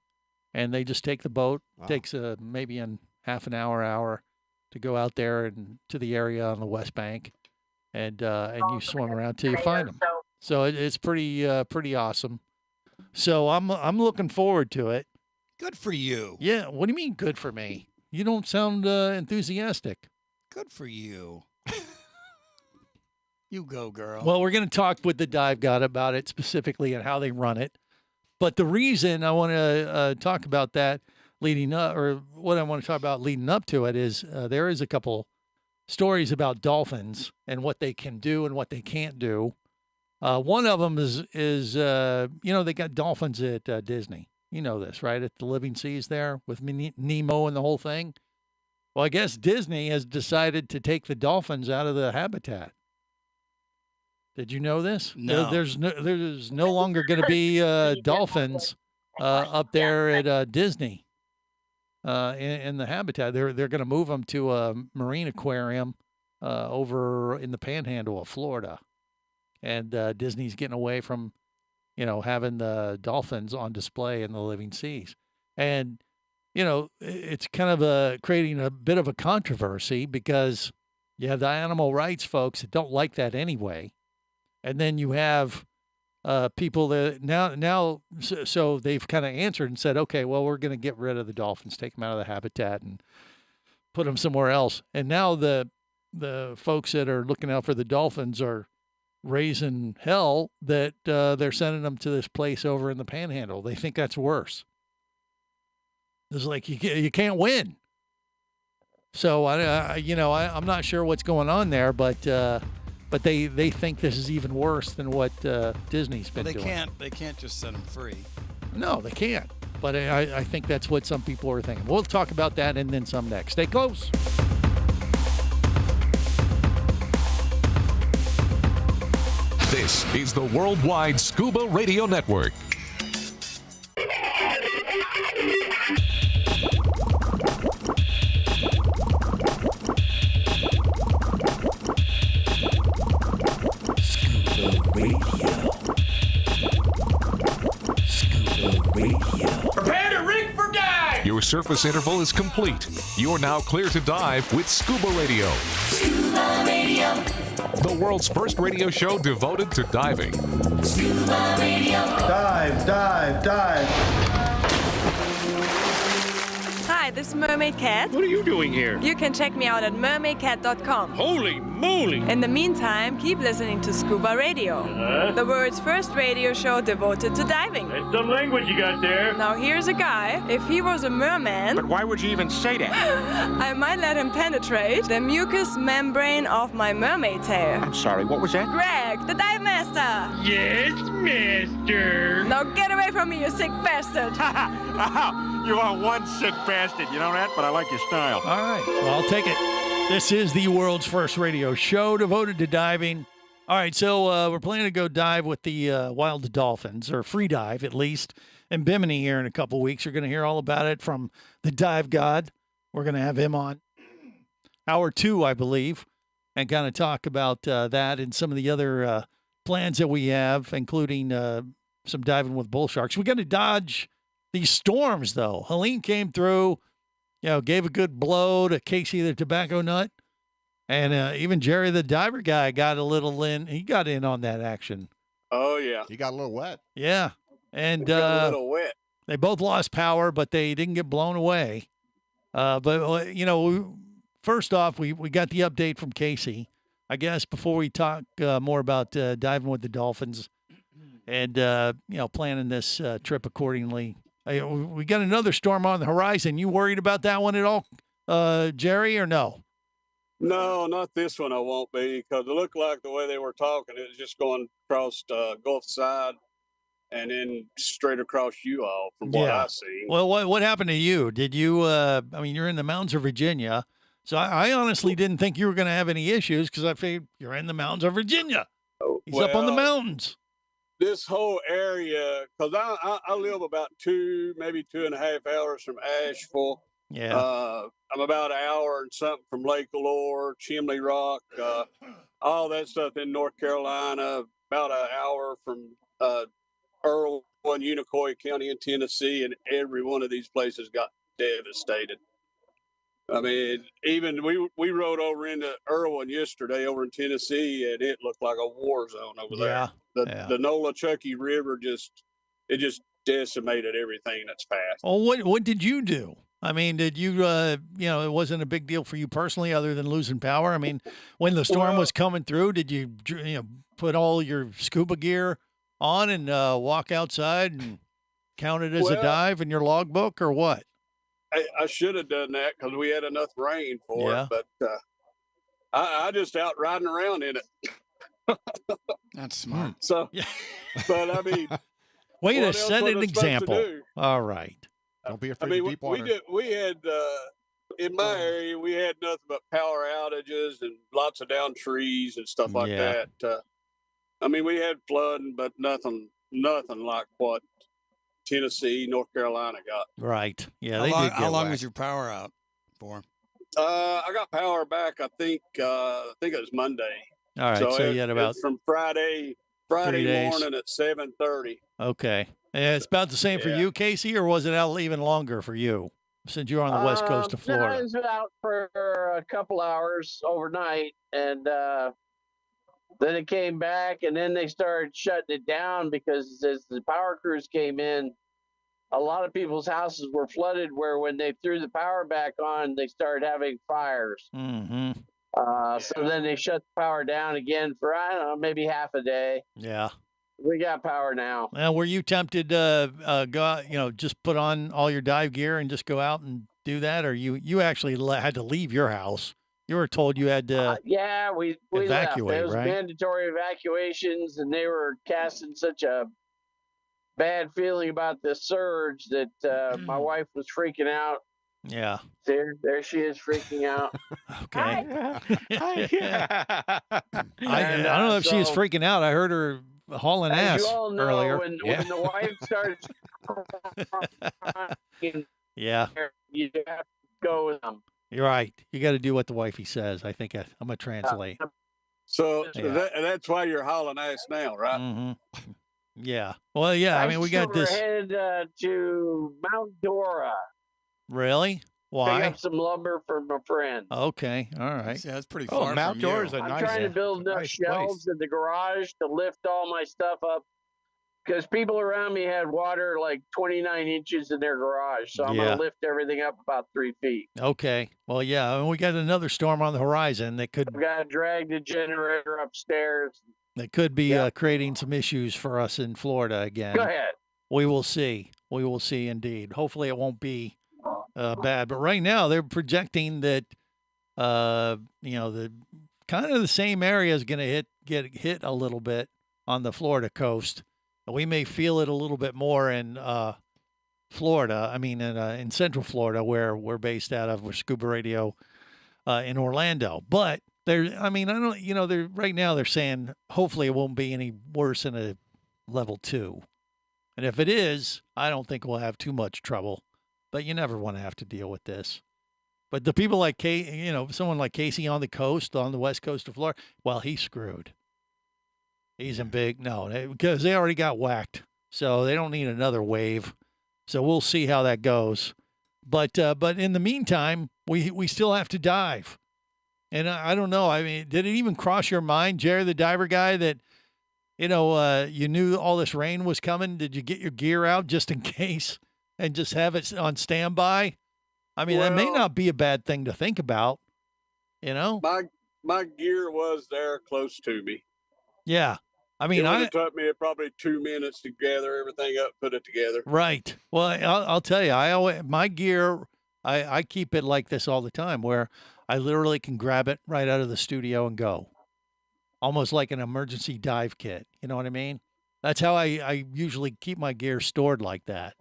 and they just take the boat. Takes maybe in half an hour to go out there and to the area on the West Bank, and you swim around till you find them. So it's pretty awesome. So I'm looking forward to it. Good for you. Yeah. What do you mean good for me? You don't sound enthusiastic. Good for you. You go, girl. Well, we're going to talk with the Dive God about it specifically and how they run it. But the reason I want to talk about that leading up, or what I want to talk about leading up to it, is there is a couple stories about dolphins and what they can do and what they can't do. One of them is they got dolphins at Disney. You know this, right? At the Living Seas there with Nemo and the whole thing. Well, I guess Disney has decided to take the dolphins out of the habitat. Did you know this? No. There's no longer going to be dolphins up there at Disney in the habitat. They're going to move them to a marine aquarium over in the Panhandle of Florida, and Disney's getting away from having the dolphins on display in the Living Seas, and it's kind of creating a bit of a controversy because you have the animal rights folks that don't like that anyway. And then you have people that now, so they've kind of answered and said, okay, well, we're going to get rid of the dolphins, take them out of the habitat and put them somewhere else. And now the folks that are looking out for the dolphins are raising hell that they're sending them to this place over in the Panhandle. They think that's worse. It's like you can't win. So I'm not sure what's going on there, but they think this is even worse than what Disney's been doing. They can't just set them free. No, they can't. But I think that's what some people are thinking. We'll talk about that and then some next. Stay close. This is the Worldwide Scuba Radio Network. Prepare to rig for dive! Your surface interval is complete. You're now clear to dive with Scuba Radio. Scuba Radio. The world's first radio show devoted to diving. Scuba Radio. Dive, dive, dive. Hi, this is Mermaid Cat. What are you doing here? You can check me out at mermaidcat.com. Holy moly! In the meantime, keep listening to Scuba Radio, the world's first radio show devoted to diving. That's some language you got there. Now here's a guy. If he was a merman, But why would you even say that? I might let him penetrate the mucous membrane of my mermaid tail. I'm sorry, what was that? Greg, the dive master. Yes, master. Now get away from me, you sick bastard. You are one sick bastard, you know that? But I like your style. All right. Well, I'll take it. This is the world's first radio show devoted to diving. All right, so we're planning to go dive with the wild dolphins, or free dive at least, in Bimini here in a couple weeks. You're going to hear all about it from the Dive God. We're going to have him on hour 2, I believe, and kind of talk about that and some of the other plans that we have, including some diving with bull sharks. We got to dodge these storms, though. Helene came through, gave a good blow to Casey the tobacco nut. And even Jerry the diver guy got a little in. He got in on that action. Oh, yeah. He got a little wet. Yeah. And Got a little wet. they both lost power, but they didn't get blown away. First off, we got the update from Casey. I guess before we talk more about diving with the dolphins and, planning this trip accordingly. We got another storm on the horizon. You worried about that one at all, Jerry, or no? No, not this one. I won't be, because it looked like the way they were talking, it was just going across Gulf side and then straight across you all from what I see. Well, what happened to you? Did you? You're in the mountains of Virginia, so I honestly didn't think you were going to have any issues because I figured you're in the mountains of Virginia. He's up on the mountains. This whole area, because I live about 2, maybe 2.5 hours from Asheville, Yeah. I'm about an hour and something from Lake Lure, Chimney Rock, all that stuff in North Carolina. About an hour from Earl and Unicoi County in Tennessee, and every one of these places got devastated. I mean, even we rode over into Irwin yesterday over in Tennessee, and it looked like a war zone over Yeah, there. yeah. The Nolichucky River just decimated everything that's passed. Well, what did you do? I mean, did you it wasn't a big deal for you personally, other than losing power? I mean, when the storm was coming through, did you put all your scuba gear on and walk outside and count it as a dive in your logbook, or what? I should have done that because we had enough rain for Yeah. it, but I just out riding around in it. That's smart. So, but I mean, way to what else set was an I supposed to example. do? All right. Don't be I afraid mean, of deep water. we had in my area we had nothing but power outages and lots of down trees and stuff like Yeah. that. I mean, we had flooding, but nothing like what Tennessee, North Carolina got. Right. Yeah. How They long, did get how long whacked. was your power out for? I got power back. I think it was Monday. All right. So you had it about was from Friday 3 days. morning at 7:30. Okay. And it's about the same for you, Casey, or was it out even longer for you since you're on the west coast of No, Florida? I was out for a couple hours overnight, and then it came back, and then they started shutting it down because as the power crews came in, a lot of people's houses were flooded where when they threw the power back on, they started having fires. Mm-hmm. So then they shut the power down again for, I don't know, maybe half a day. Yeah. We got power now. Well, were you tempted to go out, just put on all your dive gear and just go out and do that? Or you actually had to leave your house? You were told you had to Yeah, we evacuate, left. It was right? mandatory evacuations, and they were casting such a bad feeling about this surge that my wife was freaking out. Yeah. There she is freaking out. Okay. Hi. I don't know if she was freaking out. I heard her hauling As ass you all know, earlier. when the wife starts crying, Yeah. you have to go with them. You're right. You got to do what the wifey says. I think I'm going to translate. So Yeah. that's why you're hauling ass now, right? Mm-hmm. Yeah. Well, yeah. I mean, we got We're this. headed to Mount Dora. Really? Pick Why? up some lumber from a friend. Okay. All right. Yeah, that's pretty Oh, far Mount from you. Dora's a I'm nice. trying to build enough nice shelves in the garage to lift all my stuff up because people around me had water like 29 inches in their garage. So I'm Yeah. going to lift everything up about 3 feet. Okay. Well, yeah. And we got another storm on the horizon that could I've got to drag the generator upstairs. be creating some issues for us in Florida again. Go ahead. We will see. We will see indeed. Hopefully it won't be bad. But right now they're projecting that, the kind of the same area is going to get hit a little bit on the Florida coast. We may feel it a little bit more in Florida. I mean, in Central Florida, where we're based out of, with Scuba Radio in Orlando. But right now they're saying hopefully it won't be any worse than a level 2. And if it is, I don't think we'll have too much trouble. But you never want to have to deal with this. But the people like someone like Casey on the west coast of Florida, well, he's screwed. He's in because they already got whacked. So they don't need another wave. So we'll see how that goes. But in the meantime, we still have to dive. And I don't know. I mean, did it even cross your mind, Jerry, the diver guy, that you knew all this rain was coming? Did you get your gear out just in case and just have it on standby? I mean, that may not be a bad thing to think about, My gear was there close to me. Yeah. I mean, it took me probably 2 minutes to gather everything up, put it together. Right. Well, I'll tell you, my gear, I keep it like this all the time, where I literally can grab it right out of the studio and go. Almost like an emergency dive kit. You know what I mean? That's how I usually keep my gear stored like that.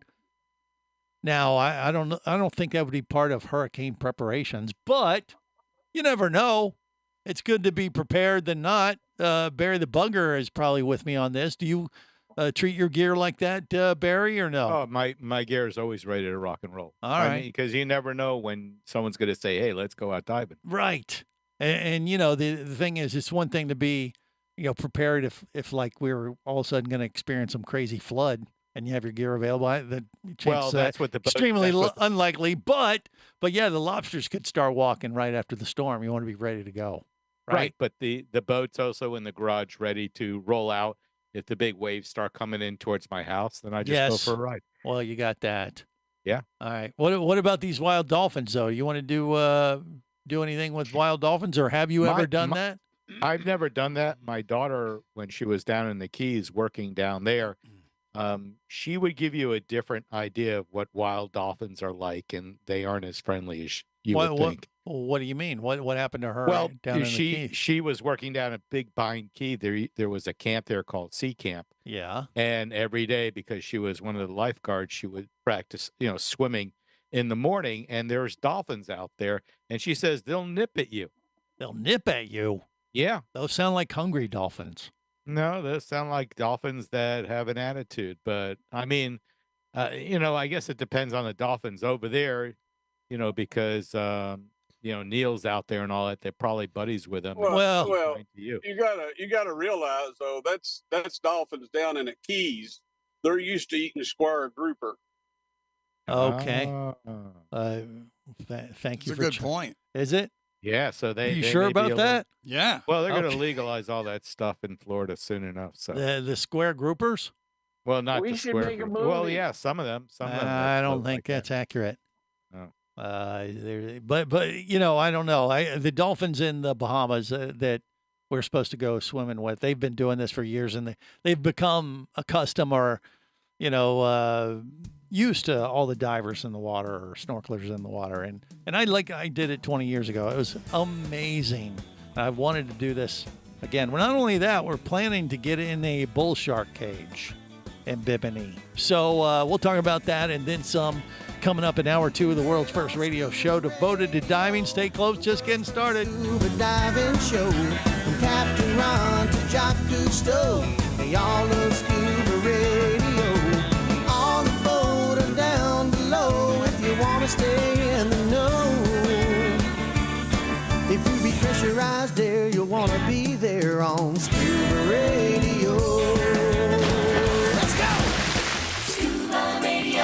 Now, I don't think that would be part of hurricane preparations, but you never know. It's good to be prepared than not. Barry the Bugger is probably with me on this. Do you treat your gear like that, Barry, or no? Oh, my gear is always ready to rock and roll. All right. Because you never know when someone's going to say, "Hey, let's go out diving." Right. And the thing is, it's one thing to be, prepared if like we were all of a sudden going to experience some crazy flood and you have your gear available. That's what the boat, extremely unlikely. But yeah, the lobsters could start walking right after the storm. You want to be ready to go. Right. But the boat's also in the garage ready to roll out. If the big waves start coming in towards my house, then I just go for a ride. Well, you got that. Yeah. All right. What about these wild dolphins, though? You want to do anything with wild dolphins, or have you ever done that? I've never done that. My daughter, when she was down in the Keys working down there, she would give you a different idea of what wild dolphins are like, and they aren't as friendly as you would think. What do you mean? What happened to her? Well, down in the Keys? she was working down at Big Pine Key. There was a camp there called Sea Camp. Yeah. And every day, because she was one of the lifeguards, she would practice, swimming in the morning. And there's dolphins out there, and she says they'll nip at you. They'll nip at you. Yeah. Those sound like hungry dolphins. No, those sound like dolphins that have an attitude. But I mean, I guess it depends on the dolphins over there. Because Neil's out there and all that. They're probably buddies with him. Well, you gotta realize though that's dolphins down in the Keys. They're used to eating square grouper. Okay. Thank you. That's a good point. Is it? Yeah. So Are you sure about that? Yeah. Well, they're going to legalize all that stuff in Florida soon enough. So the square groupers. Well, not We the should square. make a Group. Well, movie. yeah, some of them. I don't think that's accurate. But I don't know. The dolphins in the Bahamas that we're supposed to go swimming with, they've been doing this for years, and they've become accustomed or used to all the divers in the water or snorkelers in the water. And I did it 20 years ago. It was amazing. I wanted to do this again. Well, not only that, we're planning to get in a bull shark cage in Bimini. So we'll talk about that and then some coming up in hour 2 of the world's first radio show devoted to diving. Stay close, just getting started. Scuba diving show, from Captain Ron to Jock Cousteau. They all love Scuba Radio. On the boat and down below, if you want to stay in the know. If you be pressurized there, you'll want to be there on Scuba Radio.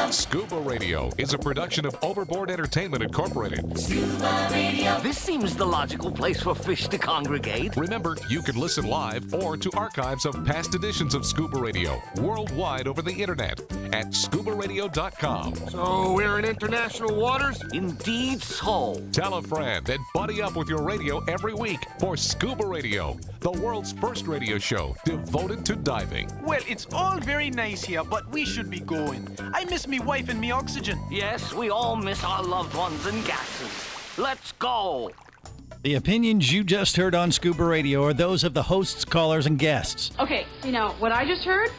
Scuba Radio is a production of Overboard Entertainment Incorporated. Scuba Radio. This seems the logical place for fish to congregate. Remember, you can listen live or to archives of past editions of Scuba Radio worldwide over the internet at ScubaRadio.com. So we're in international waters? Indeed so. Tell a friend and buddy up with your radio every week for Scuba Radio, the world's first radio show devoted to diving. Well, it's all very nice here, but we should be going. I miss me wife and me oxygen. Yes, we all miss our loved ones and gases. Let's go. The opinions you just heard on Scuba Radio are those of the hosts, callers, and guests. Okay, what I just heard?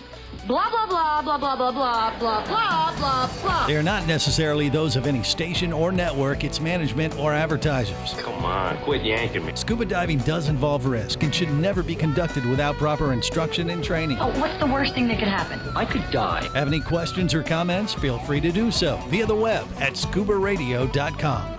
Blah, blah, blah, blah, blah, blah, blah, blah, blah, blah, blah. They are not necessarily those of any station or network, its management, or advertisers. Come on, quit yanking me. Scuba diving does involve risk and should never be conducted without proper instruction and training. Oh, what's the worst thing that could happen? I could die. Have any questions or comments? Feel free to do so via the web at ScubaRadio.com.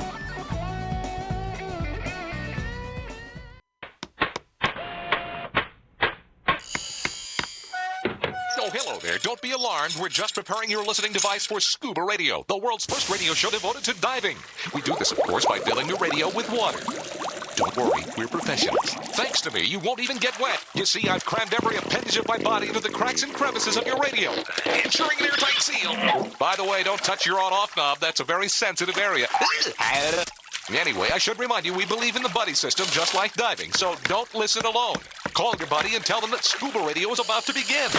Oh, hello there. Don't be alarmed. We're just preparing your listening device for Scuba Radio, the world's first radio show devoted to diving. We do this, of course, by filling your radio with water. Don't worry, we're professionals. Thanks to me, you won't even get wet. You see, I've crammed every appendage of my body into the cracks and crevices of your radio, ensuring an airtight seal. By the way, don't touch your on-off knob. That's a very sensitive area. Anyway, I should remind you, we believe in the buddy system just like diving, so don't listen alone. Call your buddy and tell them that Scuba Radio is about to begin.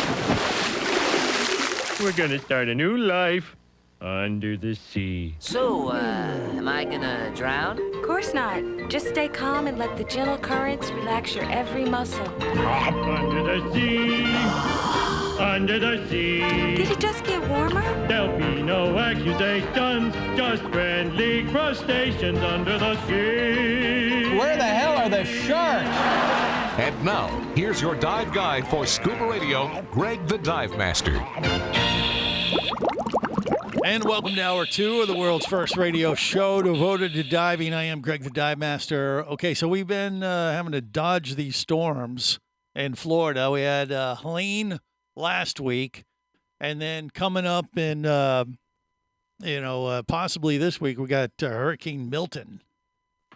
We're gonna start a new life under the sea. So, am I gonna drown? Of course not. Just stay calm and let the gentle currents relax your every muscle. Under the sea, under the sea. Did it just get warmer? There'll be no accusations, just friendly crustaceans under the sea. Where the hell are the sharks? And now, here's your dive guide for Scuba Radio, Greg the Dive Master. And welcome to Hour 2 of the world's first radio show devoted to diving. I am Greg the Dive Master. Okay, so we've been having to dodge these storms in Florida. We had Helene last week, and then coming up in, possibly this week, we got Hurricane Milton.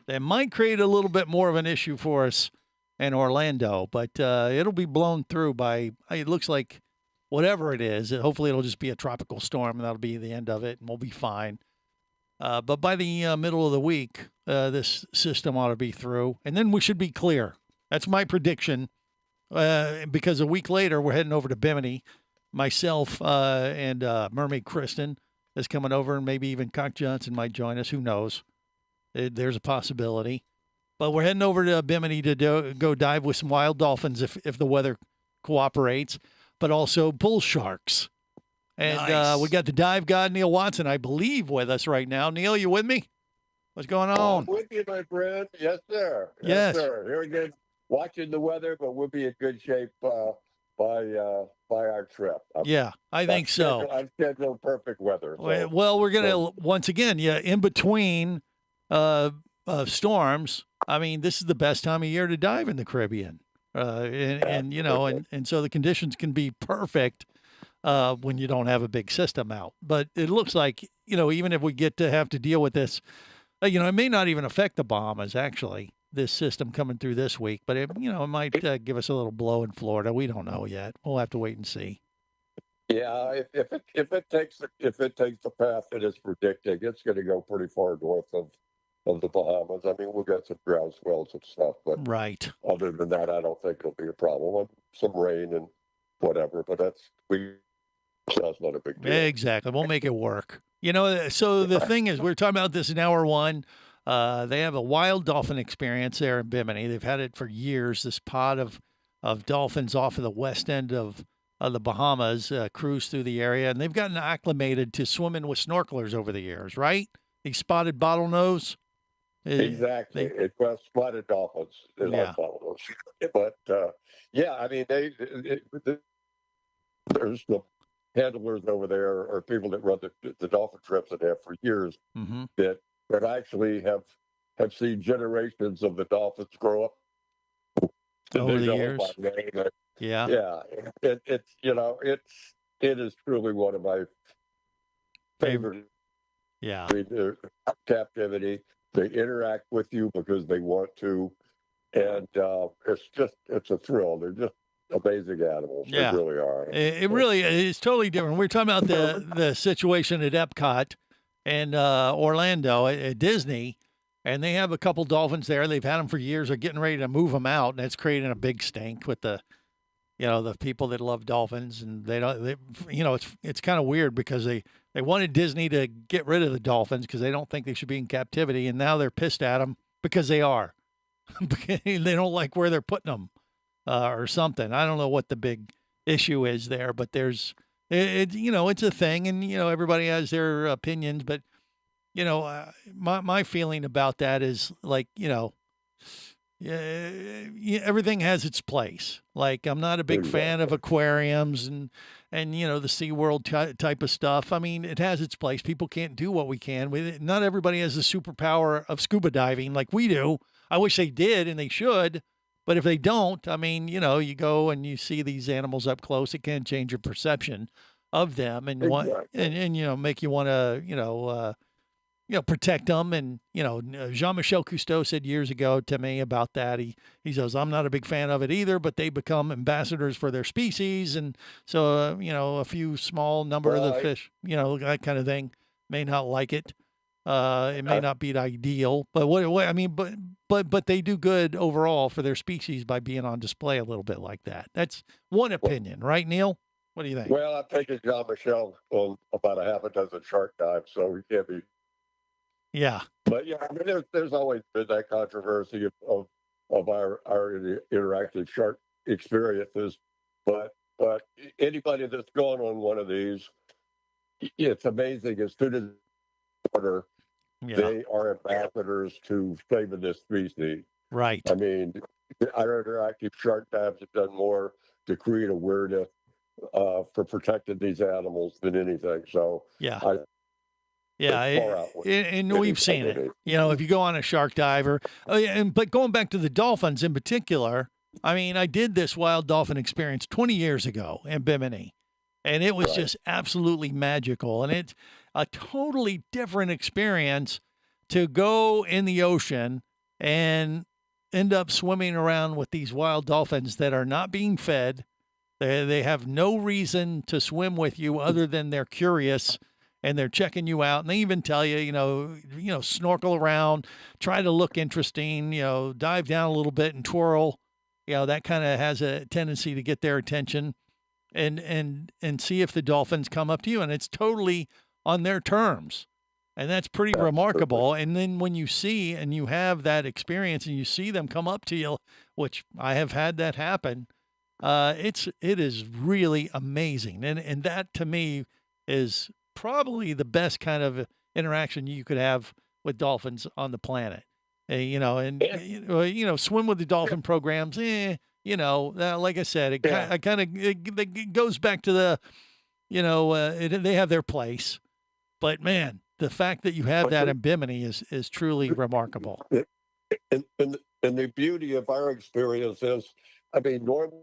That might create a little bit more of an issue for us in Orlando, but it'll be blown through by, it looks like, whatever it is. Hopefully it'll just be a tropical storm, and that'll be the end of it, and we'll be fine. But by the middle of the week, this system ought to be through, and then we should be clear. That's my prediction, because a week later, we're heading over to Bimini. Myself and Mermaid Kristen is coming over, and maybe even Cock Johnson might join us. Who knows? There's a possibility. But we're heading over to Bimini to go dive with some wild dolphins if the weather cooperates, but also bull sharks. And Nice. We got the dive god, Neil Watson, I believe, with us right now. Neil, you with me? What's going on? With you, my friend. Yes, sir. Yes. sir. Here again, watching the weather, but we'll be in good shape by our trip. Yeah, I think so. I've scheduled perfect weather. So. Well, we're going to, once again, in between storms, I mean, this is the best time of year to dive in the Caribbean. And so the conditions can be perfect when you don't have a big system out. But it looks like, even if we get to have to deal with this, it may not even affect the Bahamas, actually, this system coming through this week. But, it might give us a little blow in Florida. We don't know yet. We'll have to wait and see. Yeah, if it takes the path that it's predicting, it's going to go pretty far north of the Bahamas. I mean, we'll get some ground swells and stuff, but right. Other than that, I don't think it'll be a problem. Some rain and whatever, but that's not a big deal. Exactly. We'll make it work. So the thing is, we're talking about this in hour one. They have a wild dolphin experience there in Bimini. They've had it for years. This pod of dolphins off of the west end of the Bahamas cruise through the area, and they've gotten acclimated to swimming with snorkelers over the years, right? These spotted bottlenose. Exactly. It's spotted dolphins. They're not bottlenose. But, I mean, there's the handlers over there or people that run the dolphin trips that have for years that actually have seen generations of the dolphins grow up over the years. Yeah. It is truly one of my favorite. Yeah. I mean, they're captivity. They interact with you because they want to, and it's a thrill. They're just amazing animals. Yeah. They really are. It really is totally different. We're talking about the situation at Epcot and Orlando at Disney, and they have a couple dolphins there. They've had them for years. They're getting ready to move them out, and it's creating a big stink with the people that love dolphins, and it's kind of weird because they wanted Disney to get rid of the dolphins because they don't think they should be in captivity, and now they're pissed at them because they are. They don't like where they're putting them or something. I don't know what the big issue is there, but it's a thing, and everybody has their opinions, but my feeling about that is like everything has its place. Like, I'm not a big fan of aquariums and the SeaWorld type of stuff. I mean, it has its place. People can't do what we can. Not everybody has the superpower of scuba diving like we do. I wish they did, and they should. But if they don't, I mean, you go and you see these animals up close, it can change your perception of them and make you want to, protect them. And, Jean-Michel Cousteau said years ago to me about that. He says, I'm not a big fan of it either, but they become ambassadors for their species. And so, a few small number of the fish, that kind of thing may not like it. It may not be ideal, but but they do good overall for their species by being on display a little bit like that. That's one opinion, right, Neil? What do you think? Well, I've taken Jean-Michel on about a half a dozen shark dives, so he can't be. Yeah. But I mean, there's always been that controversy of our interactive shark experiences, but anybody that's gone on one of these, it's amazing. As soon as water, they are ambassadors to saving this species. Right. I mean, interactive shark dives have done more to create awareness for protecting these animals than anything. So Yeah. I Yeah, and we've seen it. You know, if you go on a shark diver, but going back to the dolphins in particular, I mean, I did this wild dolphin experience 20 years ago in Bimini, and it was just absolutely magical. And it's a totally different experience to go in the ocean and end up swimming around with these wild dolphins that are not being fed. They have no reason to swim with you other than they're curious. And they're checking you out, and they even tell you, you know, snorkel around, try to look interesting, dive down a little bit and twirl. That kind of has a tendency to get their attention, and see if the dolphins come up to you, and it's totally on their terms, and that's pretty remarkable. And then when you see and you have that experience, and you see them come up to you, which I have had that happen, it is really amazing, and that to me is probably the best kind of interaction you could have with dolphins on the planet. Swim with the dolphin programs, like I said, it goes back to the, they have their place. But man, the fact that you have that in Bimini is truly remarkable. And the beauty of our experience is, I mean, normally.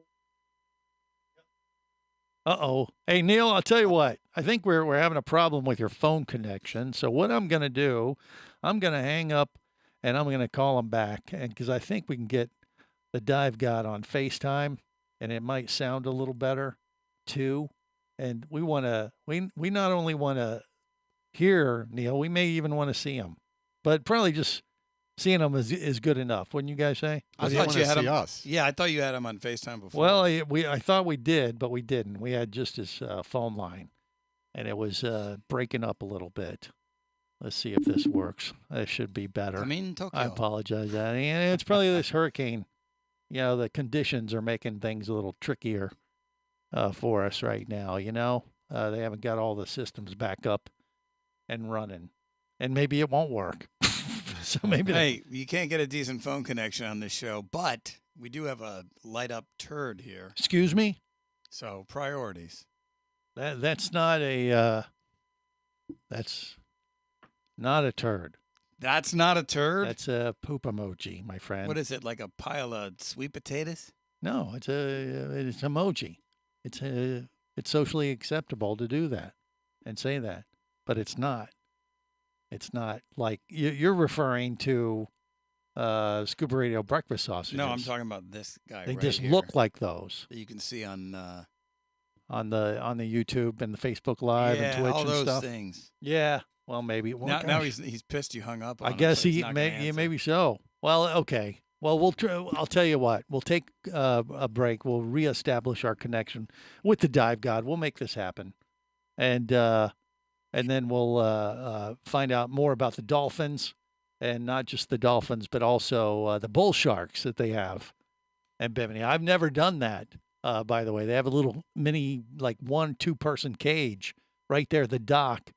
Uh-oh. Hey, Neil, I'll tell you what. I think we're having a problem with your phone connection. So what I'm going to do, I'm going to hang up and I'm going to call him back, because I think we can get the dive god on FaceTime, and it might sound a little better too. And we not only want to hear Neil, we may even want to see him. But probably just seeing him is good enough, wouldn't you guys say? I thought you had him. Us. Yeah, I thought you had him on FaceTime before. Well, I thought we did, but we didn't. We had just his phone line, and it was breaking up a little bit. Let's see if this works. This should be better. I mean, Tokyo. I apologize. And it's probably this hurricane. The conditions are making things a little trickier for us right now. They haven't got all the systems back up and running, and maybe it won't work. So maybe. Hey, you can't get a decent phone connection on this show, but we do have a light up turd here. Excuse me? So priorities. That's not a that's not a turd. That's not a turd? That's a poop emoji, my friend. What is it, like a pile of sweet potatoes? No, it's emoji. It's socially acceptable to do that and say that, but it's not. It's not like you're referring to Scuba Radio breakfast sausages. No, I'm talking about this guy. They right just here look like those that you can see on the YouTube and the Facebook Live and Twitch all and those stuff. Things. Yeah. Well, maybe. Well, now he's pissed you hung up on I him, guess so he's not gonna answer. maybe so. Well, okay. Well, I'll tell you what. We'll take a break. We'll reestablish our connection with the dive god. We'll make this happen, and then we'll find out more about the dolphins, and not just the dolphins, but also the bull sharks that they have in Bimini. I've never done that, by the way. They have a little mini, like 1-2 person cage right there at the dock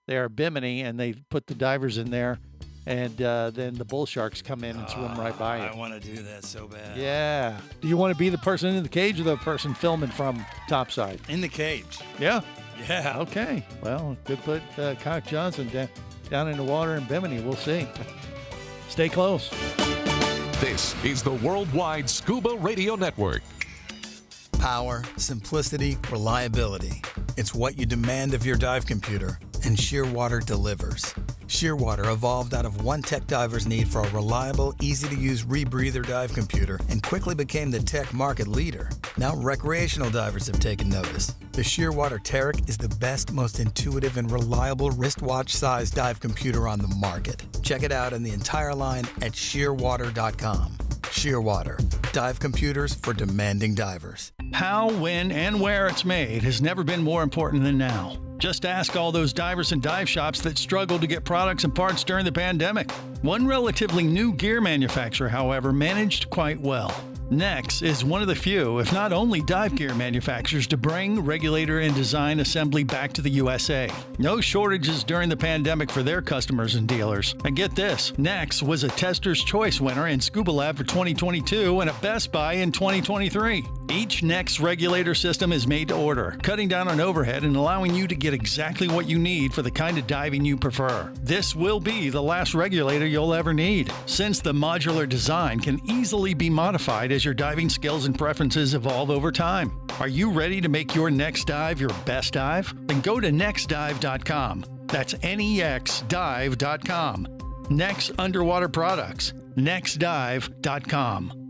there at Bimini, and they put the divers in there, and then the bull sharks come in and swim right by you. I want to do that so bad. Yeah. Do you want to be the person in the cage or the person filming from topside? In the cage. Yeah. Yeah. Okay. Well, could put Cock Johnson down in the water in Bimini. We'll see. Stay close. This is the Worldwide Scuba Radio Network. Power, simplicity, reliability. It's what you demand of your dive computer, and Shearwater delivers. Shearwater evolved out of one tech diver's need for a reliable, easy-to-use rebreather dive computer and quickly became the tech market leader. Now recreational divers have taken notice. The Shearwater Taric is the best, most intuitive, and reliable wristwatch-sized dive computer on the market. Check it out and the entire line at shearwater.com. Shearwater, dive computers for demanding divers. How, when, and where it's made has never been more important than now. Just ask all those divers and dive shops that struggled to get products and parts during the pandemic. One relatively new gear manufacturer, however, managed quite well. Nex is one of the few, if not only, dive gear manufacturers to bring regulator and design assembly back to the USA. No shortages during the pandemic for their customers and dealers. And get this, Nex was a Tester's Choice winner in Scuba Lab for 2022 and a Best Buy in 2023. Each Nex regulator system is made to order, cutting down on overhead and allowing you to get exactly what you need for the kind of diving you prefer. This will be the last regulator you'll ever need, since the modular design can easily be modified as your diving skills and preferences evolve over time. Are you ready to make your next dive your best dive? Then go to nexdive.com. That's NEXdive.com. Nex Underwater Products. nexdive.com.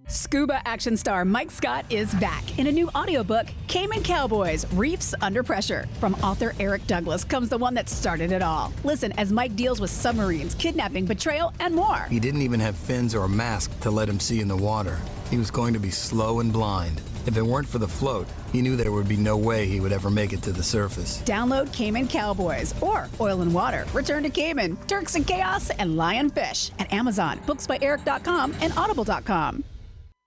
Scuba action star Mike Scott is back in a new audiobook, Cayman Cowboys, Reefs Under Pressure. From author Eric Douglas comes the one that started it all. Listen as Mike deals with submarines, kidnapping, betrayal, and more. He didn't even have fins or a mask to let him see in the water. He was going to be slow and blind. If it weren't for the float, he knew there would be no way he would ever make it to the surface. Download Cayman Cowboys or Oil and Water, Return to Cayman, Turks and Chaos, and Lionfish at Amazon, booksbyeric.com, and audible.com.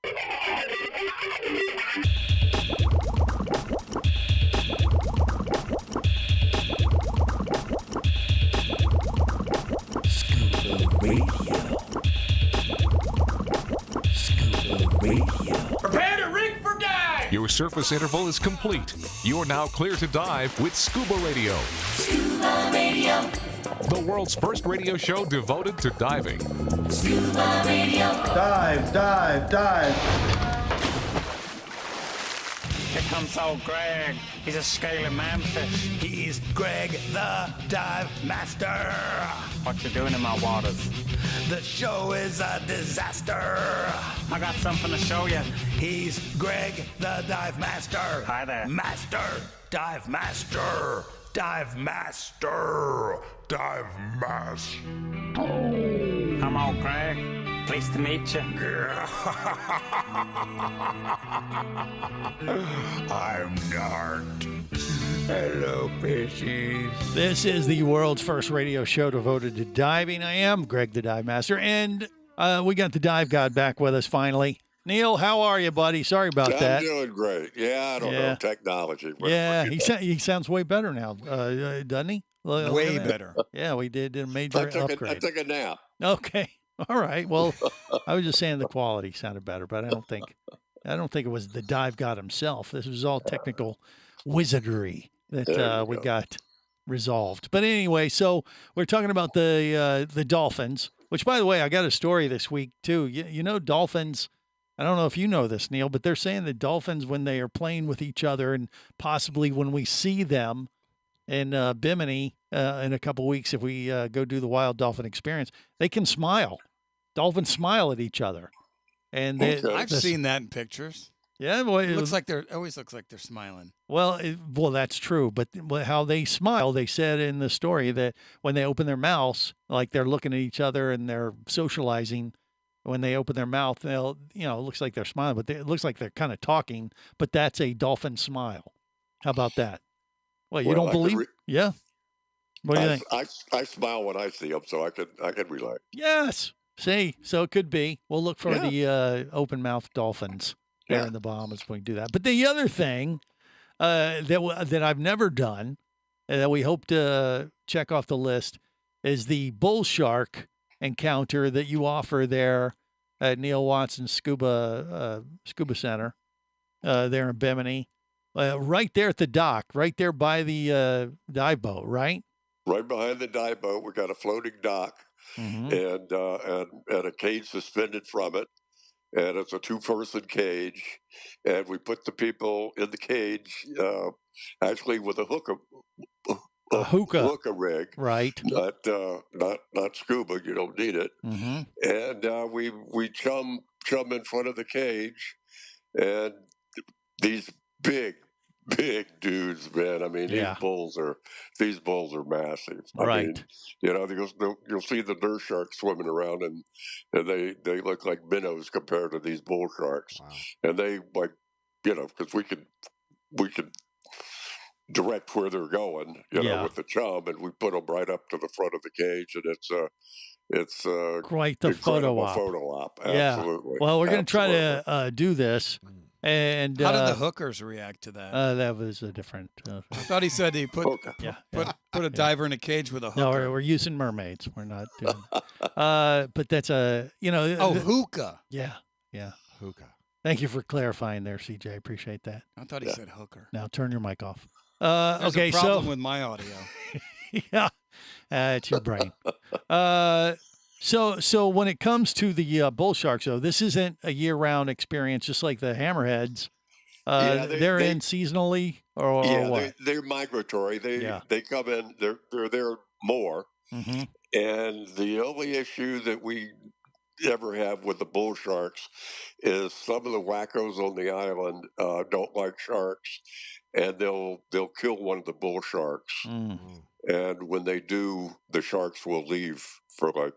Prepare to rig for dive! Your surface interval is complete. You're now clear to dive with Scuba Radio. Scuba Radio. The world's first radio show devoted to diving. Scuba Radio. Dive, dive, dive. Here comes old Greg. He's a scaly manfish. He's Greg the Dive Master. What you doing in my waters? The show is a disaster. I got something to show you. He's Greg the Dive Master. Hi there. Master. Dive Master. Dive Master. Dive Master. I'm old Greg. Pleased to meet you. I'm Nart. Hello, fishies. This is the world's first radio show devoted to diving. I am Greg the Dive Master, and we got the Dive God back with us finally. Neil, how are you, buddy? Sorry about that. I'm doing great. Yeah, I don't know. Technology. Yeah, he sounds way better now, doesn't he? Way better. Yeah, we did a major upgrade. I took a nap. Okay. All right. Well, I was just saying the quality sounded better, but I don't think it was the Dive God himself. This was all technical wizardry that we got resolved. But anyway, so we're talking about the dolphins, which, by the way, I got a story this week too. You know, dolphins. I don't know if you know this, Neil, but they're saying that dolphins, when they are playing with each other, and possibly when we see them in Bimini in a couple weeks, if we go do the wild dolphin experience, they can smile. Dolphins smile at each other, and I've seen that in pictures. Yeah, well, it always looks like they're smiling. Well, that's true. But how they smile, they said in the story that when they open their mouths, like they're looking at each other and they're socializing. When they open their mouth, it looks like they're smiling, but it looks like they're kind of talking. But that's a dolphin smile. How about that? Well, you don't believe? Yeah. What do you think? I smile when I see them, so I can relate. Yes. See, so it could be. We'll look for the open mouth dolphins there in the Bahamas when we do that. But the other thing that I've never done and that we hope to check off the list is the bull shark encounter that you offer there at Neil Watson Scuba Center there in Bimini, right there at the dock, right there by the dive boat, right? Right behind the dive boat, we got a floating dock. And a cage suspended from it, and it's a 2-person cage, and we put the people in the cage, actually with a hookah rig, right? Not scuba. You don't need it. And we chum in front of the cage, and these big dudes, man. I mean, these bulls are massive. I mean, you'll see the nurse sharks swimming around, and they look like minnows compared to these bull sharks. Wow. And they because we could direct where they're going, you know, Yeah. with the chum, and we put them right up to the front of the cage, and it's Quite the incredible photo op. Yeah. Absolutely. Well, we're going to try Absolutely. to do this. And How did the hookers react to that? that was a different. I thought he said he put put a diver in a cage with a hooker. No, we're using mermaids. We're not doing. But that's a hookah. Yeah, hookah. Thank you for clarifying there, CJ. Appreciate that. I thought he said hooker. Now turn your mic off. There's Okay, a problem so with my audio. yeah, it's your brain. So when it comes to the bull sharks, though, this isn't a year-round experience, just like the hammerheads. They're in seasonally or what? They're migratory. They come in. They're there more. Mm-hmm. And the only issue that we ever have with the bull sharks is some of the wackos on the island don't like sharks, and they'll kill one of the bull sharks. And when they do, the sharks will leave for like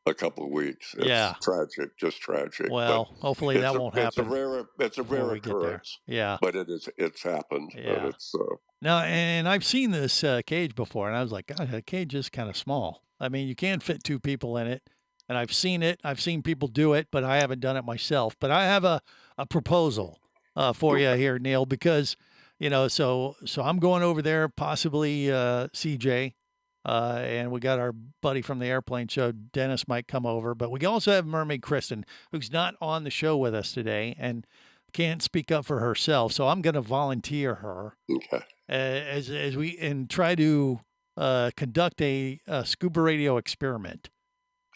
a couple of weeks. It's tragic, just tragic. Well, but hopefully that won't happen. It's a rare we get there. occurrence. Yeah. But it's happened. Yeah. And it's Now, and I've seen this cage before, and I was like, God, that cage is kind of small. I mean, you can fit 2 people in it, and I've seen it. I've seen people do it, but I haven't done it myself. But I have a proposal for you here, Neil, because, you know, so I'm going over there, possibly CJ, and we got our buddy from the airplane show, Dennis, might come over. But we also have Mermaid Kristen, who's not on the show with us today and can't speak up for herself. So I'm going to volunteer her as we try to conduct a scuba radio experiment.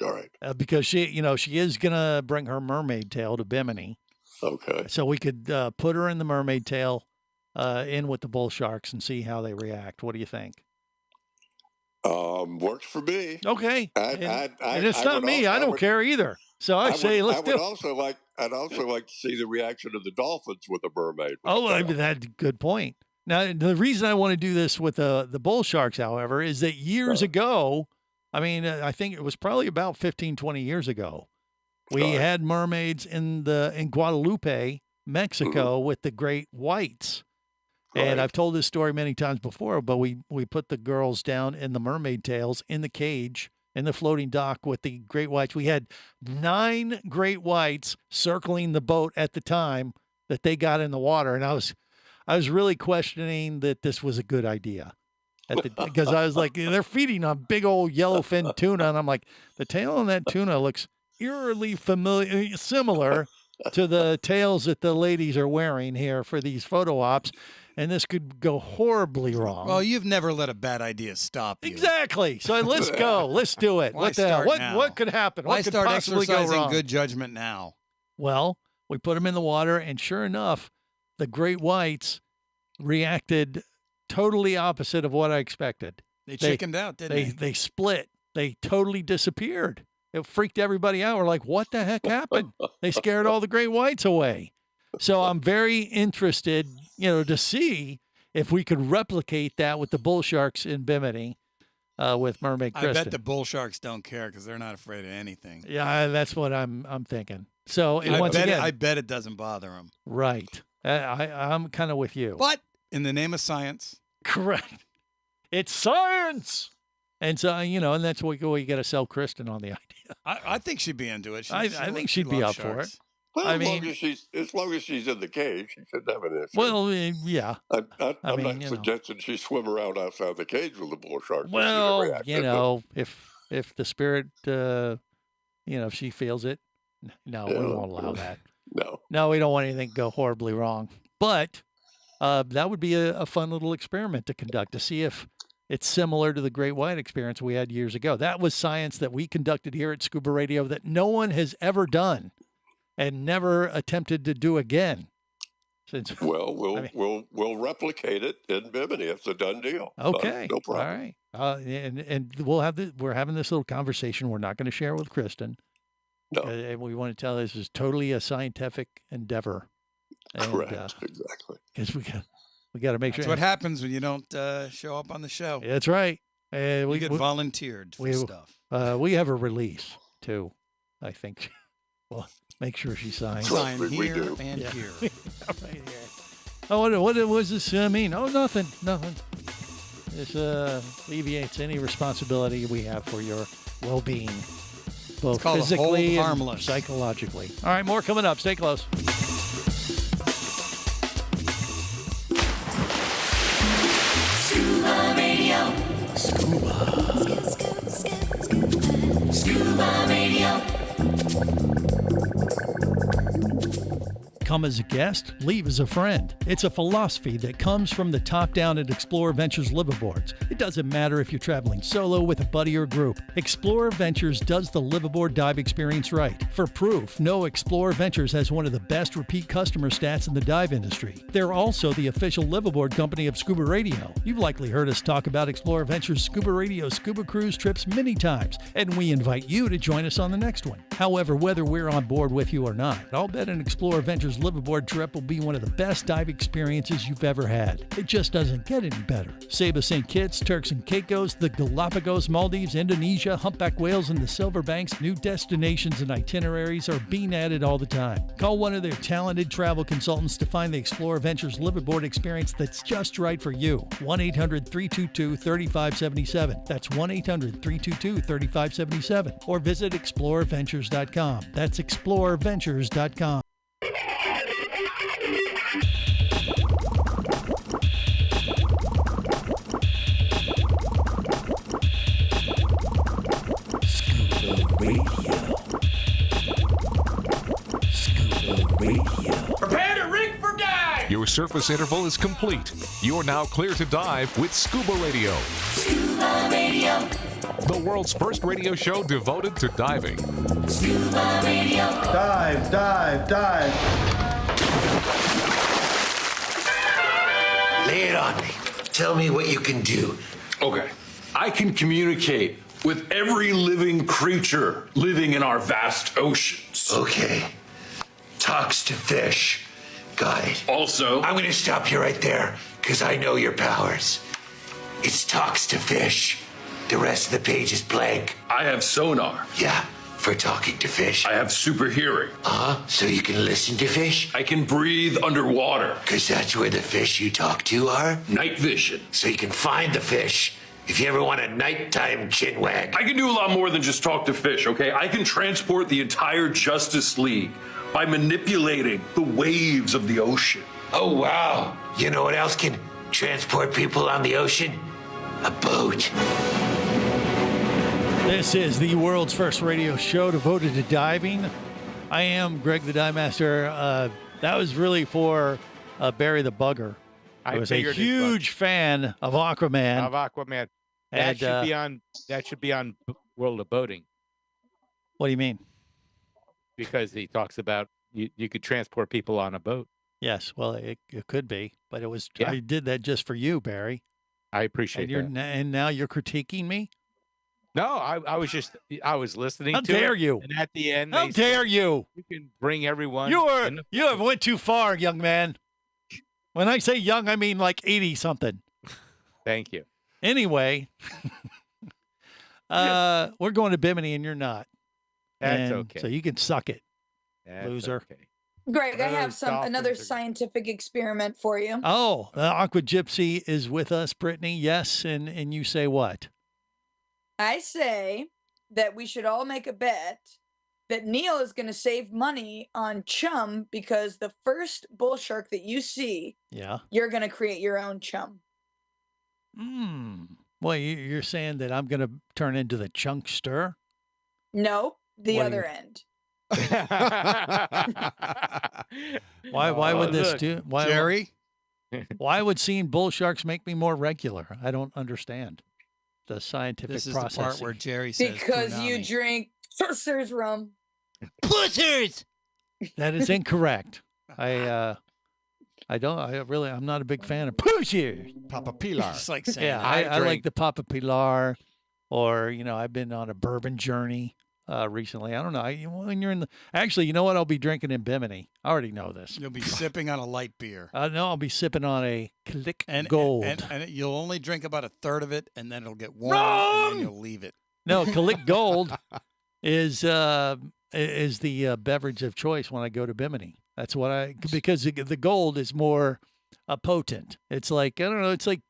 All right. Because she is going to bring her mermaid tail to Bimini. Okay. So we could put her in the mermaid tail in with the bull sharks and see how they react. What do you think? Works for me. Okay. And it's not me. I don't care either. So let's do it. I'd also like to see the reaction of the dolphins with a mermaid. That's a good point. Now, the reason I want to do this with the bull sharks, however, is that years ago, I mean, I think it was probably about 15, 20 years ago, we had mermaids in Guadalupe, Mexico, with the great whites. And I've told this story many times before, but we put the girls down in the mermaid tails in the cage in the floating dock with the great whites. We had 9 great whites circling the boat at the time that they got in the water, and I was really questioning that this was a good idea. Because I was like, they're feeding on big old yellowfin tuna, and I'm like, the tail on that tuna looks eerily similar to the tails that the ladies are wearing here for these photo ops. And this could go horribly wrong. Well, you've never let a bad idea stop you. Exactly. So let's go. Let's do it. What the hell? What could happen? Why What could start possibly go exercising wrong? good judgment now? Well, we put them in the water, and sure enough, the great whites reacted totally opposite of what I expected. They chickened out, didn't they? They split. They totally disappeared. It freaked everybody out. We're like, what the heck happened? They scared all the great whites away. So I'm very interested, to see if we could replicate that with the bull sharks in Bimini with Mermaid Kristen. I bet the bull sharks don't care because they're not afraid of anything. Yeah, that's what I'm thinking. So I bet it doesn't bother them. Right. I'm kind of with you. But in the name of science. Correct. It's science. And so, and that's what you got to sell Kristen on the idea. I think she'd be into it. I think she'd be up for it. Well, I as mean, long as she's in the cage, she shouldn't have an issue. Well, yeah. I'm not suggesting she swim around outside the cage with the bull shark. Well, if the spirit, if she feels it, no, we won't allow that. No, we don't want anything to go horribly wrong. But that would be a fun little experiment to conduct to see if it's similar to the great white experience we had years ago. That was science that we conducted here at Scuba Radio that no one has ever done and never attempted to do again. We'll replicate it in Bimini. It's a done deal. Okay, no problem. All right, and we're having this little conversation. We're not going to share it with Kristen. No, and we want to tell this is totally a scientific endeavor. Correct, exactly. Because we got to make sure. That's what happens when you don't show up on the show. That's right. We get volunteered for stuff. We have a release too, I think. Well, make sure she signs. Sign here and here. Right here. Oh, what does this mean? Oh, nothing. This alleviates any responsibility we have for your well-being, both called physically hold and harmless. psychologically. All right, more coming up. Stay close. Scuba Radio. Scuba Radio. Come as a guest, leave as a friend. It's a philosophy that comes from the top down at Explorer Ventures liveaboards. It doesn't matter if you're traveling solo, with a buddy, or group. Explorer Ventures does the liveaboard dive experience right. For proof, know Explorer Ventures has one of the best repeat customer stats in the dive industry. They're also the official liveaboard company of Scuba Radio. You've likely heard us talk about Explorer Ventures Scuba Radio scuba cruise trips many times, and we invite you to join us on the next one. However, whether we're on board with you or not, I'll bet an Explorer Ventures liveaboard trip will be one of the best dive experiences you've ever had. It just doesn't get any better. Saba St. Kitts, Turks and Caicos, the Galapagos, Maldives, Indonesia, humpback whales, and the Silver Banks, new destinations and itineraries are being added all the time. Call one of their talented travel consultants to find the Explorer Ventures liveaboard experience that's just right for you. 1-800-322-3577. That's 1-800-322-3577. Or visit explorerventures.com. That's explorerventures.com. Prepare to rig for dive! Your surface interval is complete. You're now clear to dive with Scuba Radio. Scuba Radio. The world's first radio show devoted to diving. Scuba Radio. Dive, dive, dive. Lay it on me. Tell me what you can do. Okay. I can communicate with every living creature living in our vast oceans. Okay. Talks to fish. Got it. Also, I'm going to stop you right there because I know your powers. It's talks to fish. The rest of the page is blank. I have sonar. Yeah, for talking to fish. I have super hearing. So you can listen to fish? I can breathe underwater. Because that's where the fish you talk to are? Night vision. So you can find the fish if you ever want a nighttime chinwag. I can do a lot more than just talk to fish, okay? I can transport the entire Justice League by manipulating the waves of the ocean. Oh, wow. You know what else can transport people on the ocean? A boat. This is the world's first radio show devoted to diving. I am Greg the Dive Master. That was really for Barry the Bugger. I was a huge fan of Aquaman. That should be on World of Boating. What do you mean? Because he talks about you could transport people on a boat. Yes, well, it could be, but it was. Yeah. I did that just for you, Barry. I appreciate and that. And now you're critiquing me? No, I was listening How to dare it, you? And at the end, How dare you? You can bring everyone. You have went too far, young man. When I say young, I mean like 80-something. Thank you. Anyway, we're going to Bimini and you're not. That's okay. So you can suck it, That's loser. Okay. Greg, I have Those dolphins another are- scientific experiment for you. Oh, the Aqua Gypsy is with us, Brittany. Yes, and you say what? I say that we should all make a bet that Neil is going to save money on chum because the first bull shark that you see, Yeah. you're going to create your own chum. Well, you're saying that I'm going to turn into the chunkster? No, the What do other you- end. Why would this look, do? Why, Jerry? Why would seeing bull sharks make me more regular? I don't understand the scientific This is process. the part where Jerry says Because you tsunami. drink Pusser's rum. Pussers. That is incorrect. I'm not a big fan of pushers. Papa Pilar. Just like saying Yeah, I like the Papa Pilar, or I've been on a bourbon journey recently. I don't know. When you're in actually, you know what? I'll be drinking in Bimini. I already know this. You'll be sipping on a light beer. No, I'll be sipping on a Click And Gold. And you'll only drink about a third of it, and then it'll get warm, Wrong! and then you'll leave it. No, Click Gold is the beverage of choice when I go to Bimini. That's what because the gold is more a potent. It's like, I don't know, it's like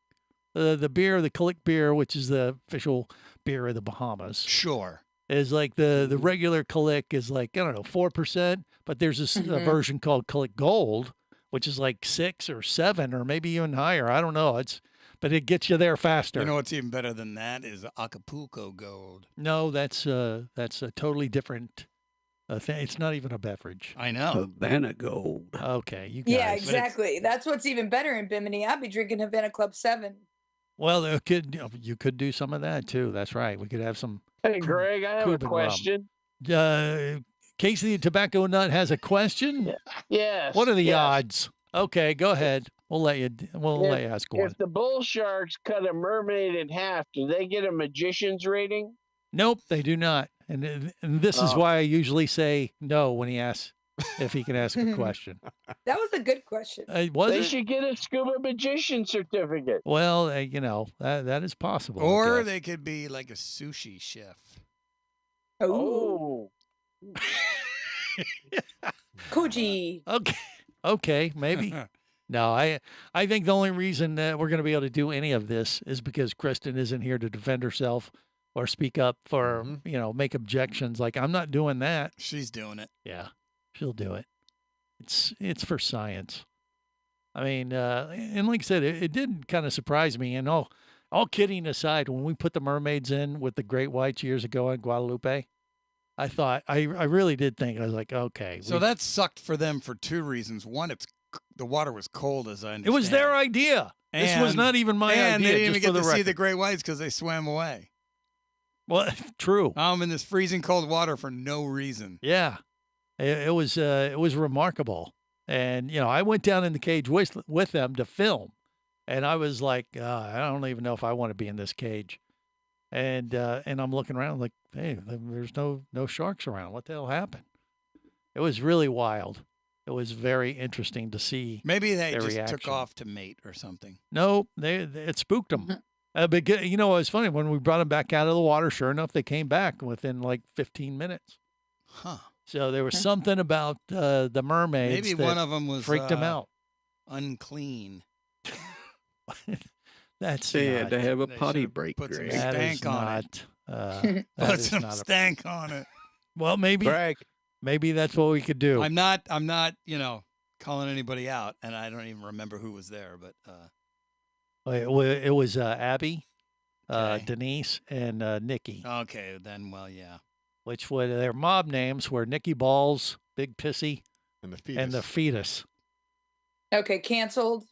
the beer, the Kalik beer, which is the official beer of the Bahamas. Sure. Is like the regular Kalik is like, I don't know, 4%, but there's a version called Kalik Gold, which is like 6 or 7 or maybe even higher. I don't know. But it gets you there faster. You know what's even better than that is Acapulco Gold. No, that's a totally different thing. It's not even a beverage. I know. Havana Gold. Okay, you guys. Yeah, exactly. That's what's even better in Bimini. I'd be drinking Havana Club 7. Well, you could do some of that too. That's right. We could have some. Hey, Greg, I have a Cuban question. Casey the Tobacco Nut has a question. Yes. What are the odds? Okay, go ahead. We'll let you ask one. If the bull sharks cut a mermaid in half, do they get a magician's rating? Nope, they do not. And this is why I usually say no when he asks if he can ask a question. That was a good question. They should get a scuba magician certificate. Well, that is possible. Or they could be like a sushi chef. Oh. Koji. Okay, maybe. No, I think the only reason that we're going to be able to do any of this is because Kristen isn't here to defend herself or speak up for, make objections. Like, I'm not doing that. She's doing it. Yeah, she'll do it. It's for science. I mean, and like I said, it did kind of surprise me. And all kidding aside, when we put the mermaids in with the great whites years ago in Guadalupe, I thought, I really did think, I was like, okay. So that sucked for them for two reasons. One, the water was cold, as I understand. It was their idea. This was not even my idea. And they didn't even get to see record. the great whites because they swam away. Well, true. I'm in this freezing cold water for no reason. Yeah, it was remarkable. And I went down in the cage with them to film, and I was like, I don't even know if I want to be in this cage. And I'm looking around like, hey, there's no sharks around. What the hell happened? It was really wild. It was very interesting to see. Maybe they their just reaction. took off to mate or something. No, it spooked them. But it was funny when we brought them back out of the water. Sure enough, they came back within like 15 minutes. Huh. So there was something about the mermaids. Maybe that one of them was freaked them out. Unclean. That's they not, had to have a they potty should've break. put some Greg. that stank is on not, it. that Put is some not a- stank on it. Well, maybe Greg, maybe that's what we could do. I'm not, calling anybody out, and I don't even remember who was there, but It was Abby, Okay. Denise, and Nikki, okay, then, well, yeah. which were their mob names were Nikki Balls, Big Pissy, And the fetus. and the Fetus. Okay, canceled.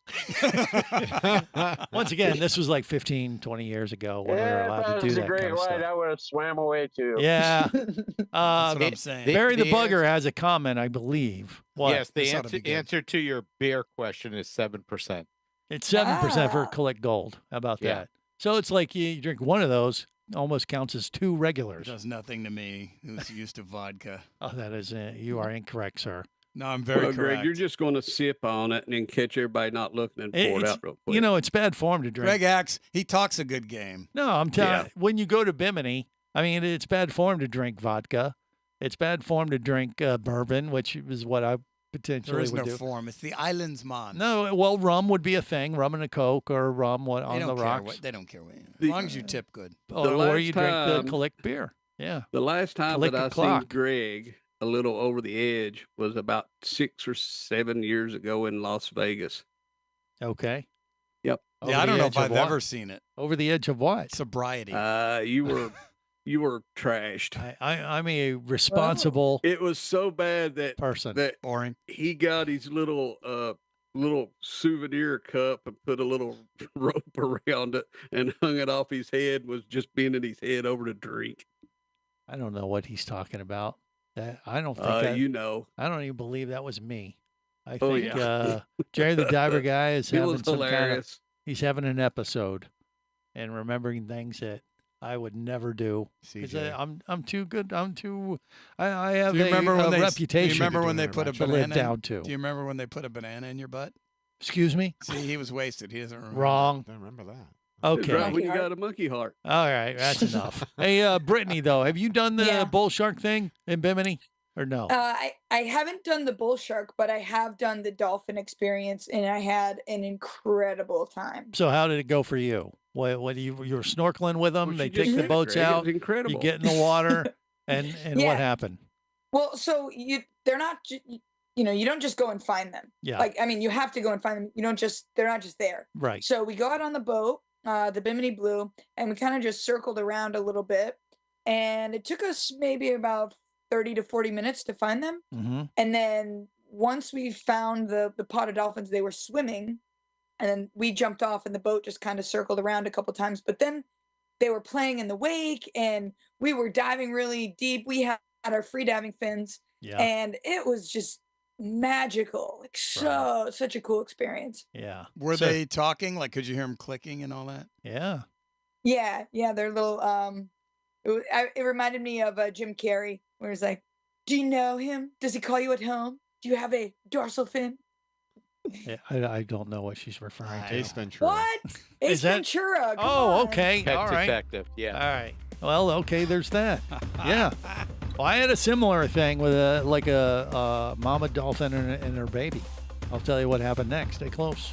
Once again, this was like 15, 20 years ago when we were Yeah, allowed if I to do was a that great kind of white, stuff. I would have swam away too. Yeah. That's what I'm saying. Barry the The Bugger has a comment, I believe. What? yes, the This ought to be good. answer to your beer question is 7%. It's 7% for Ah. Collect Gold. How about Yeah. that? So it's like you drink one of those, almost counts as 2 It regulars. does nothing to me who's used to vodka. Oh, that is you are incorrect, sir. No, I'm very Well, correct. Greg, you're just going to sip on it and then catch everybody not looking and pour it It's- out real quick. It's bad form to drink. Greg acts, he talks a good game. No, I'm telling Yeah. you, when you go to Bimini, I mean, it's bad form to drink vodka. It's bad form to drink bourbon, which is what I potentially There is would no do. form. It's the island's man. No, well, rum would be a thing. Rum and a Coke or rum they on don't the care rocks. what they don't care what. As The- long as you tip good. Or you drink the time- Collect beer. Yeah. The last time Click that the I clock. seen Greg a little over the edge was about 6 or 7 years ago in Las Vegas. Okay. Yep. Over Yeah, I the don't know edge if of I've what? ever seen it. Over the edge of what? Sobriety. You were trashed. I'm a responsible It was so bad that person. that Boring. he got his little souvenir cup and put a little rope around it and hung it off his head, was just bending his head over to drink. I don't know what he's talking about. I don't think I don't even believe that was me. I Oh, think yeah. Jerry the Diver guy is It having was some kind of hilarious. he's having an episode and remembering things that I would never do. 'Cause CJ. I'm too good. I have Do you remember a when they reputation. Do you remember when they doing put a to live banana? down to. Do you remember when they put a banana in your butt? Excuse me? See, he was wasted. He doesn't remember. Wrong. I don't remember that. It's Okay. right when you got a monkey heart. All right, that's enough. Hey, Brittany, though, have you done the Yeah. bull shark thing in Bimini? or no? I haven't done the bull shark, but I have done the dolphin experience, and I had an incredible time. So how did it go for you? What you were snorkeling with them? Well, They she take just the said, boats Greg, it out. was incredible. You get in the water, and Yeah. what happened? Well, so they're not, you don't just go and find them. Yeah. Like, I mean, you have to go and find them. They're not just there. Right. So we go out on the boat, the Bimini Blue, and we kind of just circled around a little bit. And it took us maybe about 30 to 40 minutes to find them. Mm-hmm. And then once we found the pod of dolphins, they were swimming. And then we jumped off and the boat just kind of circled around a couple times. But then they were playing in the wake and we were diving really deep. We had our free diving fins. Yeah. And it was just magical. Like such a cool experience. Yeah. Were they talking? Like, could you hear them clicking and all that? Yeah. Yeah. They're little, it reminded me of Jim Carrey, where he's like, "Do you know him? Does he call you at home? Do you have a dorsal fin?" Yeah, I don't know what she's referring to. Ace Ventura. What? Ace Ventura. Come Oh, on. okay. Pet All right. detective. Yeah. All right. Well, okay. There's that. Yeah. Well, I had a similar thing with a mama dolphin and her baby. I'll tell you what happened next. Stay close.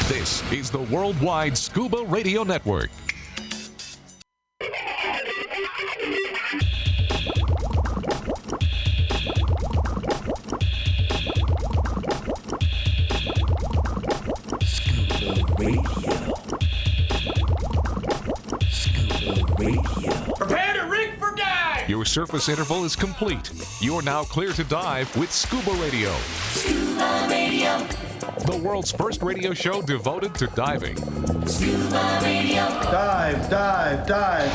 This is the Worldwide Scuba Radio Network. Prepare to rig for dive! Your surface interval is complete. You're now clear to dive with Scuba Radio. Scuba Radio. The world's first radio show devoted to diving. Scuba Radio. Dive, dive, dive.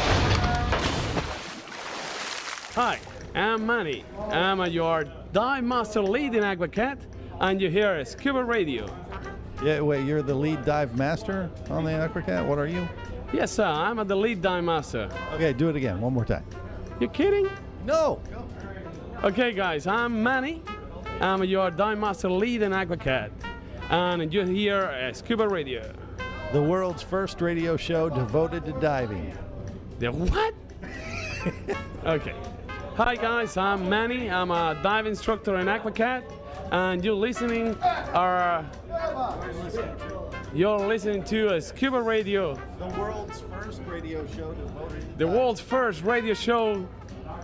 Hi, I'm Manny. I'm your dive master lead in Aquacat, and you hear Scuba Radio. Yeah, wait, you're the lead dive master on the Aquacat? What are you? Yes, sir, I'm the lead dive master. Okay, do it again, one more time. You kidding? No. Okay, guys, I'm Manny. I'm your dive master lead in Aquacat, and you hear Scuba Radio. The world's first radio show devoted to diving. The what? Okay. Hi, guys, I'm Manny. I'm a dive instructor in Aquacat, and you're listening to Scuba Radio. The world's first radio show devoted to The world's first radio show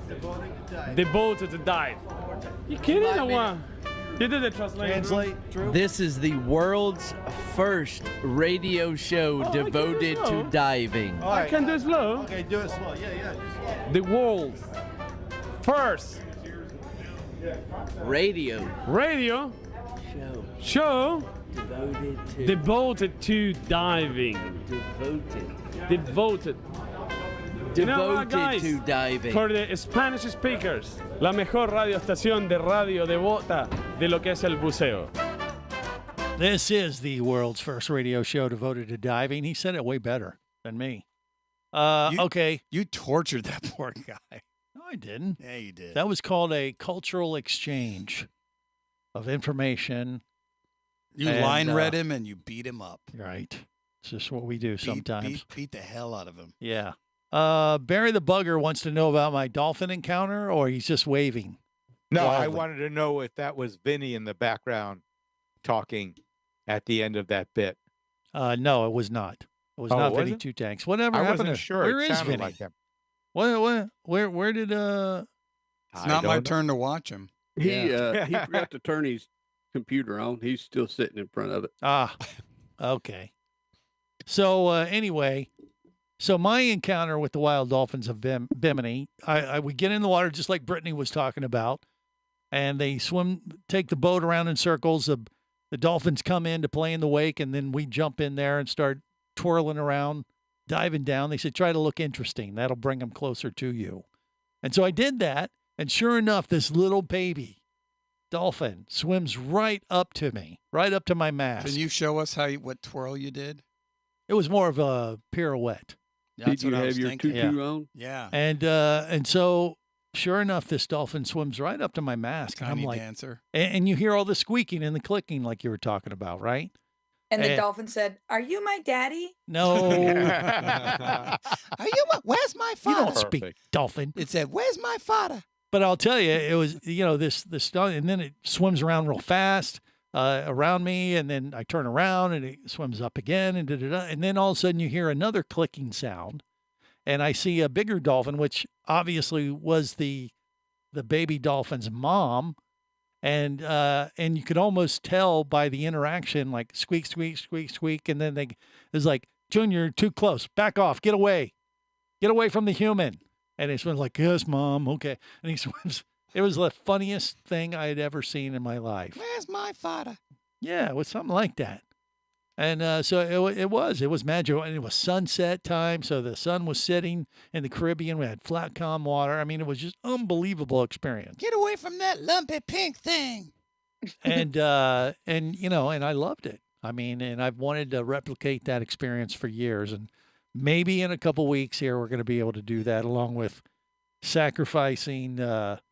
devoted to diving. devoted to dive. You kidding or what? You did the translation. Translate, Drew. This is the world's first radio show devoted to diving. I can do it slow. Okay, do it slow. Yeah, do slow. The world's first Radio show devoted to diving. Devoted. You know what, guys? to diving. For the Spanish speakers, la mejor radio estación de radio devota de lo que es el buceo. This is the world's first radio show devoted to diving. He said it way better than me. Okay. You tortured that poor guy. No, I didn't. Yeah, you did. That was called a cultural exchange of information. You line read him and you beat him up. Right. It's just what we do sometimes. Beat the hell out of him. Yeah. Barry the Bugger wants to know about my dolphin encounter, or he's just waving. No, I wildly. wanted to know if that was Vinny in the background talking at the end of that bit. No, it was not. It was Oh, not it Vinny wasn't? Two Tanks. Whatever I happened wasn't to sure. Where It is sounded Vinny? like him. Where did It's not my turn to watch him. He forgot to turn his computer on. He's still sitting in front of it. Okay. So anyway, so my encounter with the wild dolphins of Bimini, I would get in the water just like Brittany was talking about, and they take the boat around in circles. The dolphins come in to play in the wake, and then we jump in there and start twirling around, diving down. They said, try to look interesting. That'll bring them closer to you. And so I did that, and sure enough, this little baby dolphin swims right up to me, right up to my mast. Can you show us what twirl you did? It was more of a pirouette. That's Did you what I have was your thinking. tutu on? Yeah. And so sure enough, this dolphin swims right up to my mask. And I'm Tiny like, dancer. and you hear all the squeaking and the clicking like you were talking about, right? And the Eh. dolphin said, "Are you my daddy?" No. Are you? Where's my You father? don't speak dolphin. It said, "Where's my father?" But I'll tell you, it was, this stuff, and then it swims around real fast around me, and then I turn around and it swims up again, and and then all of a sudden you hear another clicking sound, and I see a bigger dolphin, which obviously was the baby dolphin's mom, and you could almost tell by the interaction, like squeak, squeak, squeak, squeak, and then it was like, Junior, you're too close, back off, get away from the human. And he swims like, yes, Mom, okay. And he swims. It was the funniest thing I had ever seen in my life. Where's my father? Yeah, it was something like that. And so it was magical. And it was sunset time, so the sun was setting in the Caribbean. We had flat, calm water. I mean, it was just unbelievable experience. Get away from that lumpy pink thing. And I loved it. I mean, and I've wanted to replicate that experience for years. And maybe in a couple weeks here, we're going to be able to do that along with sacrificing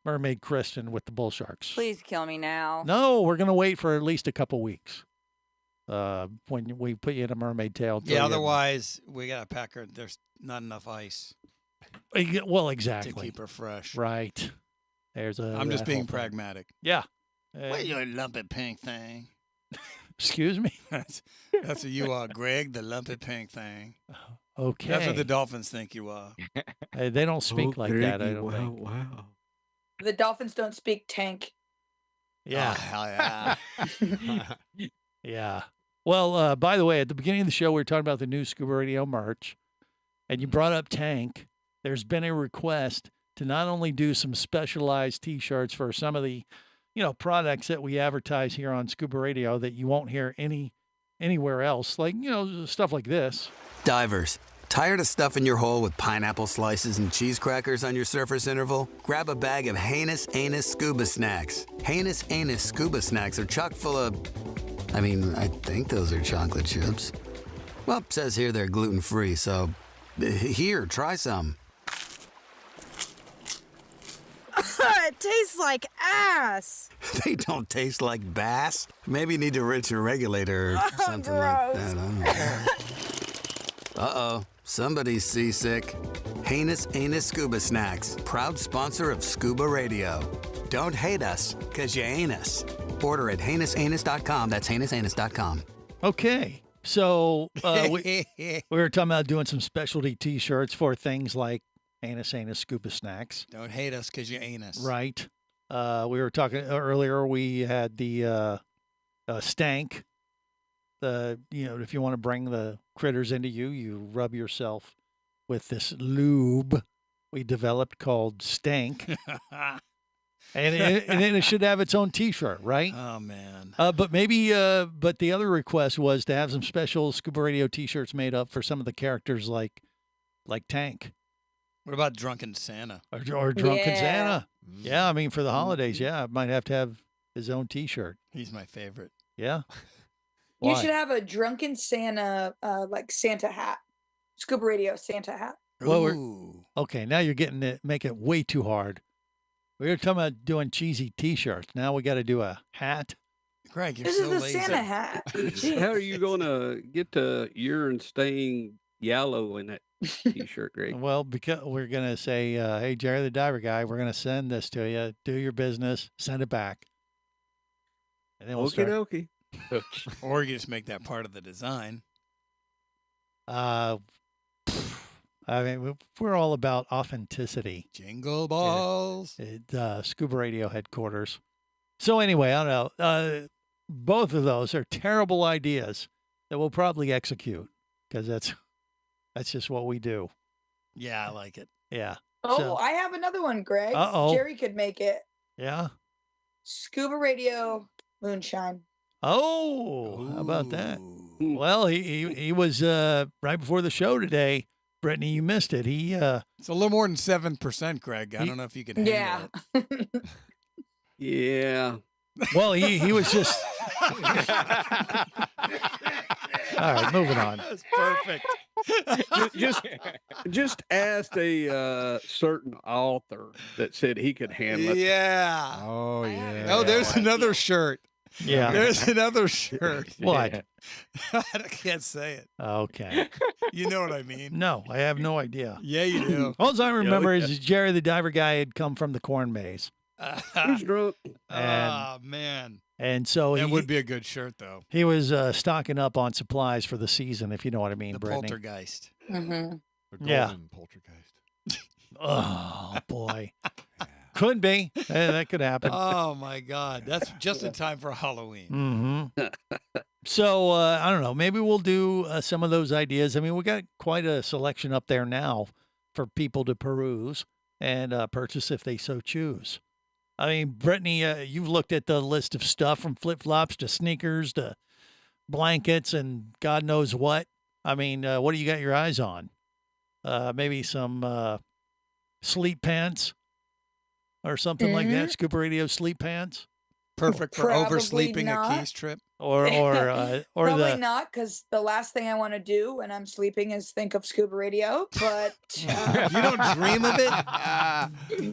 Mermaid Kristen with the bull sharks. Please kill me now. No, we're going to wait for at least a couple weeks when we put you in a mermaid tail. Yeah, otherwise we got to pack her. There's not enough ice. Well, exactly. To keep her fresh. Right. There's a. I'm just that being whole thing. pragmatic. Yeah. What you lumpy pink thing? Excuse me? That's what you are, Greg, the lumpy pink thing. Okay. That's what the dolphins think you are. They don't speak like that, I don't think. Wow. The dolphins don't speak tank. Yeah. Oh, hell yeah. Yeah. Well, by the way, at the beginning of the show, we were talking about the new Scuba Radio merch, and you brought up Tank. There's been a request to not only do some specialized T-shirts for some of the, products that we advertise here on Scuba Radio that you won't hear anywhere else, like, stuff like this. Divers, tired of stuffing your hole with pineapple slices and cheese crackers on your surface interval? Grab a bag of Heinous Anus Scuba Snacks. Heinous Anus Scuba Snacks are chock full of... I think those are chocolate chips. Well, it says here they're gluten-free, so here, try some. It tastes like ass. They don't taste like bass. Maybe you need to rinse your regulator or something like that. Uh-oh, somebody's seasick. Heinous Anus Scuba Snacks, proud sponsor of Scuba Radio. Don't hate us, 'cause you ain't us. Order at HeinouSAnus.com. That's HeinouSAnus.com. Okay. So we were talking about doing some specialty T-shirts for things like Heinous Anus Scuba Snacks. Don't hate us because you ain't us. Right. We were talking earlier, we had the stank. If you want to bring the critters into you, you rub yourself with this lube we developed called Stank. And then it should have its own T-shirt, right? Oh, man. But the other request was to have some special Scuba Radio T-shirts made up for some of the characters like Tank. What about Drunken Santa? Or Drunken Santa. Yeah, for the holidays, yeah, I might have to have his own T-shirt. He's my favorite. Yeah. You Why? should have a Drunken Santa, like Santa hat. Scuba Radio Santa hat. Well, okay, now you're making it way too hard. We were talking about doing cheesy T-shirts. Now we got to do a hat. Greg, you're This so is the lazy. Santa hat. How are you going to get to urine staying yellow in that T-shirt, Greg? Well, because we're going to say, hey, Jerry the Diver Guy, we're going to send this to you. Do your business. Send it back. And then we'll start. Okie Or you just make that part of the design. We're all about authenticity. Jingle balls. At Scuba Radio headquarters. So anyway, I don't know. Both of those are terrible ideas that we'll probably execute because that's just what we do. Yeah, I like it. Yeah. Oh, So- I have another one, Greg. Uh-oh. Jerry could make it. Yeah. Scuba Radio Moonshine. Oh, how about that? Well, he was right before the show today. Brittany, you missed it. It's a little more than 7%, Greg. I don't know if you can handle Yeah. it. Yeah. Well, he was just. All right, moving on. That's perfect. Just asked a certain author that said he could handle it. Yeah. Oh, yeah. Oh, there's another shirt. Yeah. There's another shirt. What? I can't say it. Okay. You know what I mean? No, I have no idea. Yeah, you do. All I remember is Jerry the Diver guy had come from the corn maze. Who's drunk? Oh, man. And so That he would be a good shirt, though. He was stocking up on supplies for the season, if you know what I mean, The Brittany. poltergeist. Mm-hmm. The Yeah. golden poltergeist. Oh, boy. Could be. That could happen. Oh, my God. That's just in time for Halloween. Mm-hmm. So, I don't know. Maybe we'll do some of those ideas. I mean, we got quite a selection up there now for people to peruse and purchase if they so choose. I mean, Brittany, you've looked at the list of stuff from flip-flops to sneakers to blankets and God knows what. I mean, what do you got your eyes on? Maybe some sleep pants or something like that. Scuba Radio sleep pants. Perfect for Probably oversleeping a not. Keys trip. Or Probably not, because the last thing I want to do when I'm sleeping is think of Scuba Radio. But You don't dream of it?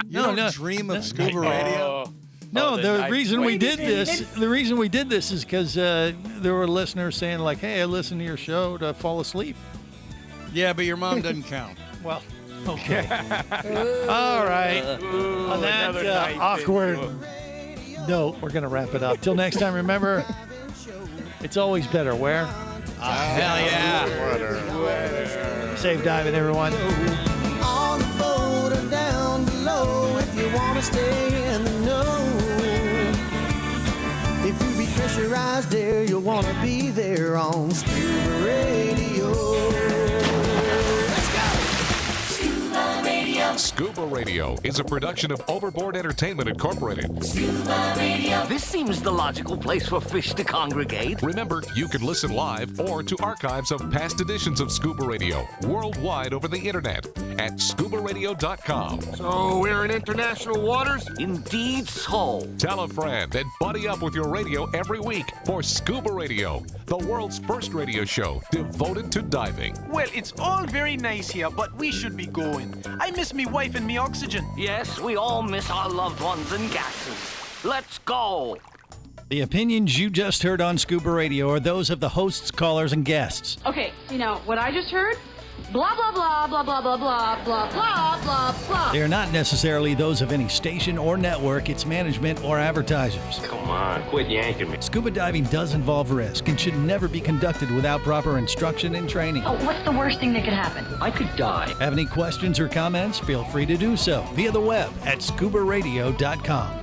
You don't dream of Scuba Radio? No, the reason we did this, It- the reason we did this is because there were listeners saying like, "Hey, I listen to your show to fall asleep." Yeah, but your mom doesn't count. Well, okay. All right. On that awkward note, we're gonna wrap it up. Till next time, remember, it's always better where. Hell yeah. Safe diving, everyone. On the boat or down below, if you want to stay in the know. If you be pressurized there, you'll want to be there on Scuba Radio. Scuba Radio. Scuba Radio is a production of Overboard Entertainment Incorporated. Scuba Radio. This seems the logical place for fish to congregate. Remember, you can listen live or to archives of past editions of Scuba Radio worldwide over the internet at ScubaRadio.com. So we're in international waters? Indeed so. Tell a friend and buddy up with your radio every week for Scuba Radio, the world's first radio show devoted to diving. Well, it's all very nice here, but we should be going. I miss me wife and me oxygen. Yes, we all miss our loved ones and gases. Let's go. The opinions you just heard on Scuba Radio are those of the hosts, callers, and guests. Okay, you know what I just heard? Blah, blah, blah, blah, blah, blah, blah, blah, blah, blah, blah. They are not necessarily those of any station or network, its management, or advertisers. Come on, quit yanking me. Scuba diving does involve risk and should never be conducted without proper instruction and training. Oh, what's the worst thing that could happen? I could die. Have any questions or comments? Feel free to do so via the web at ScubaRadio.com.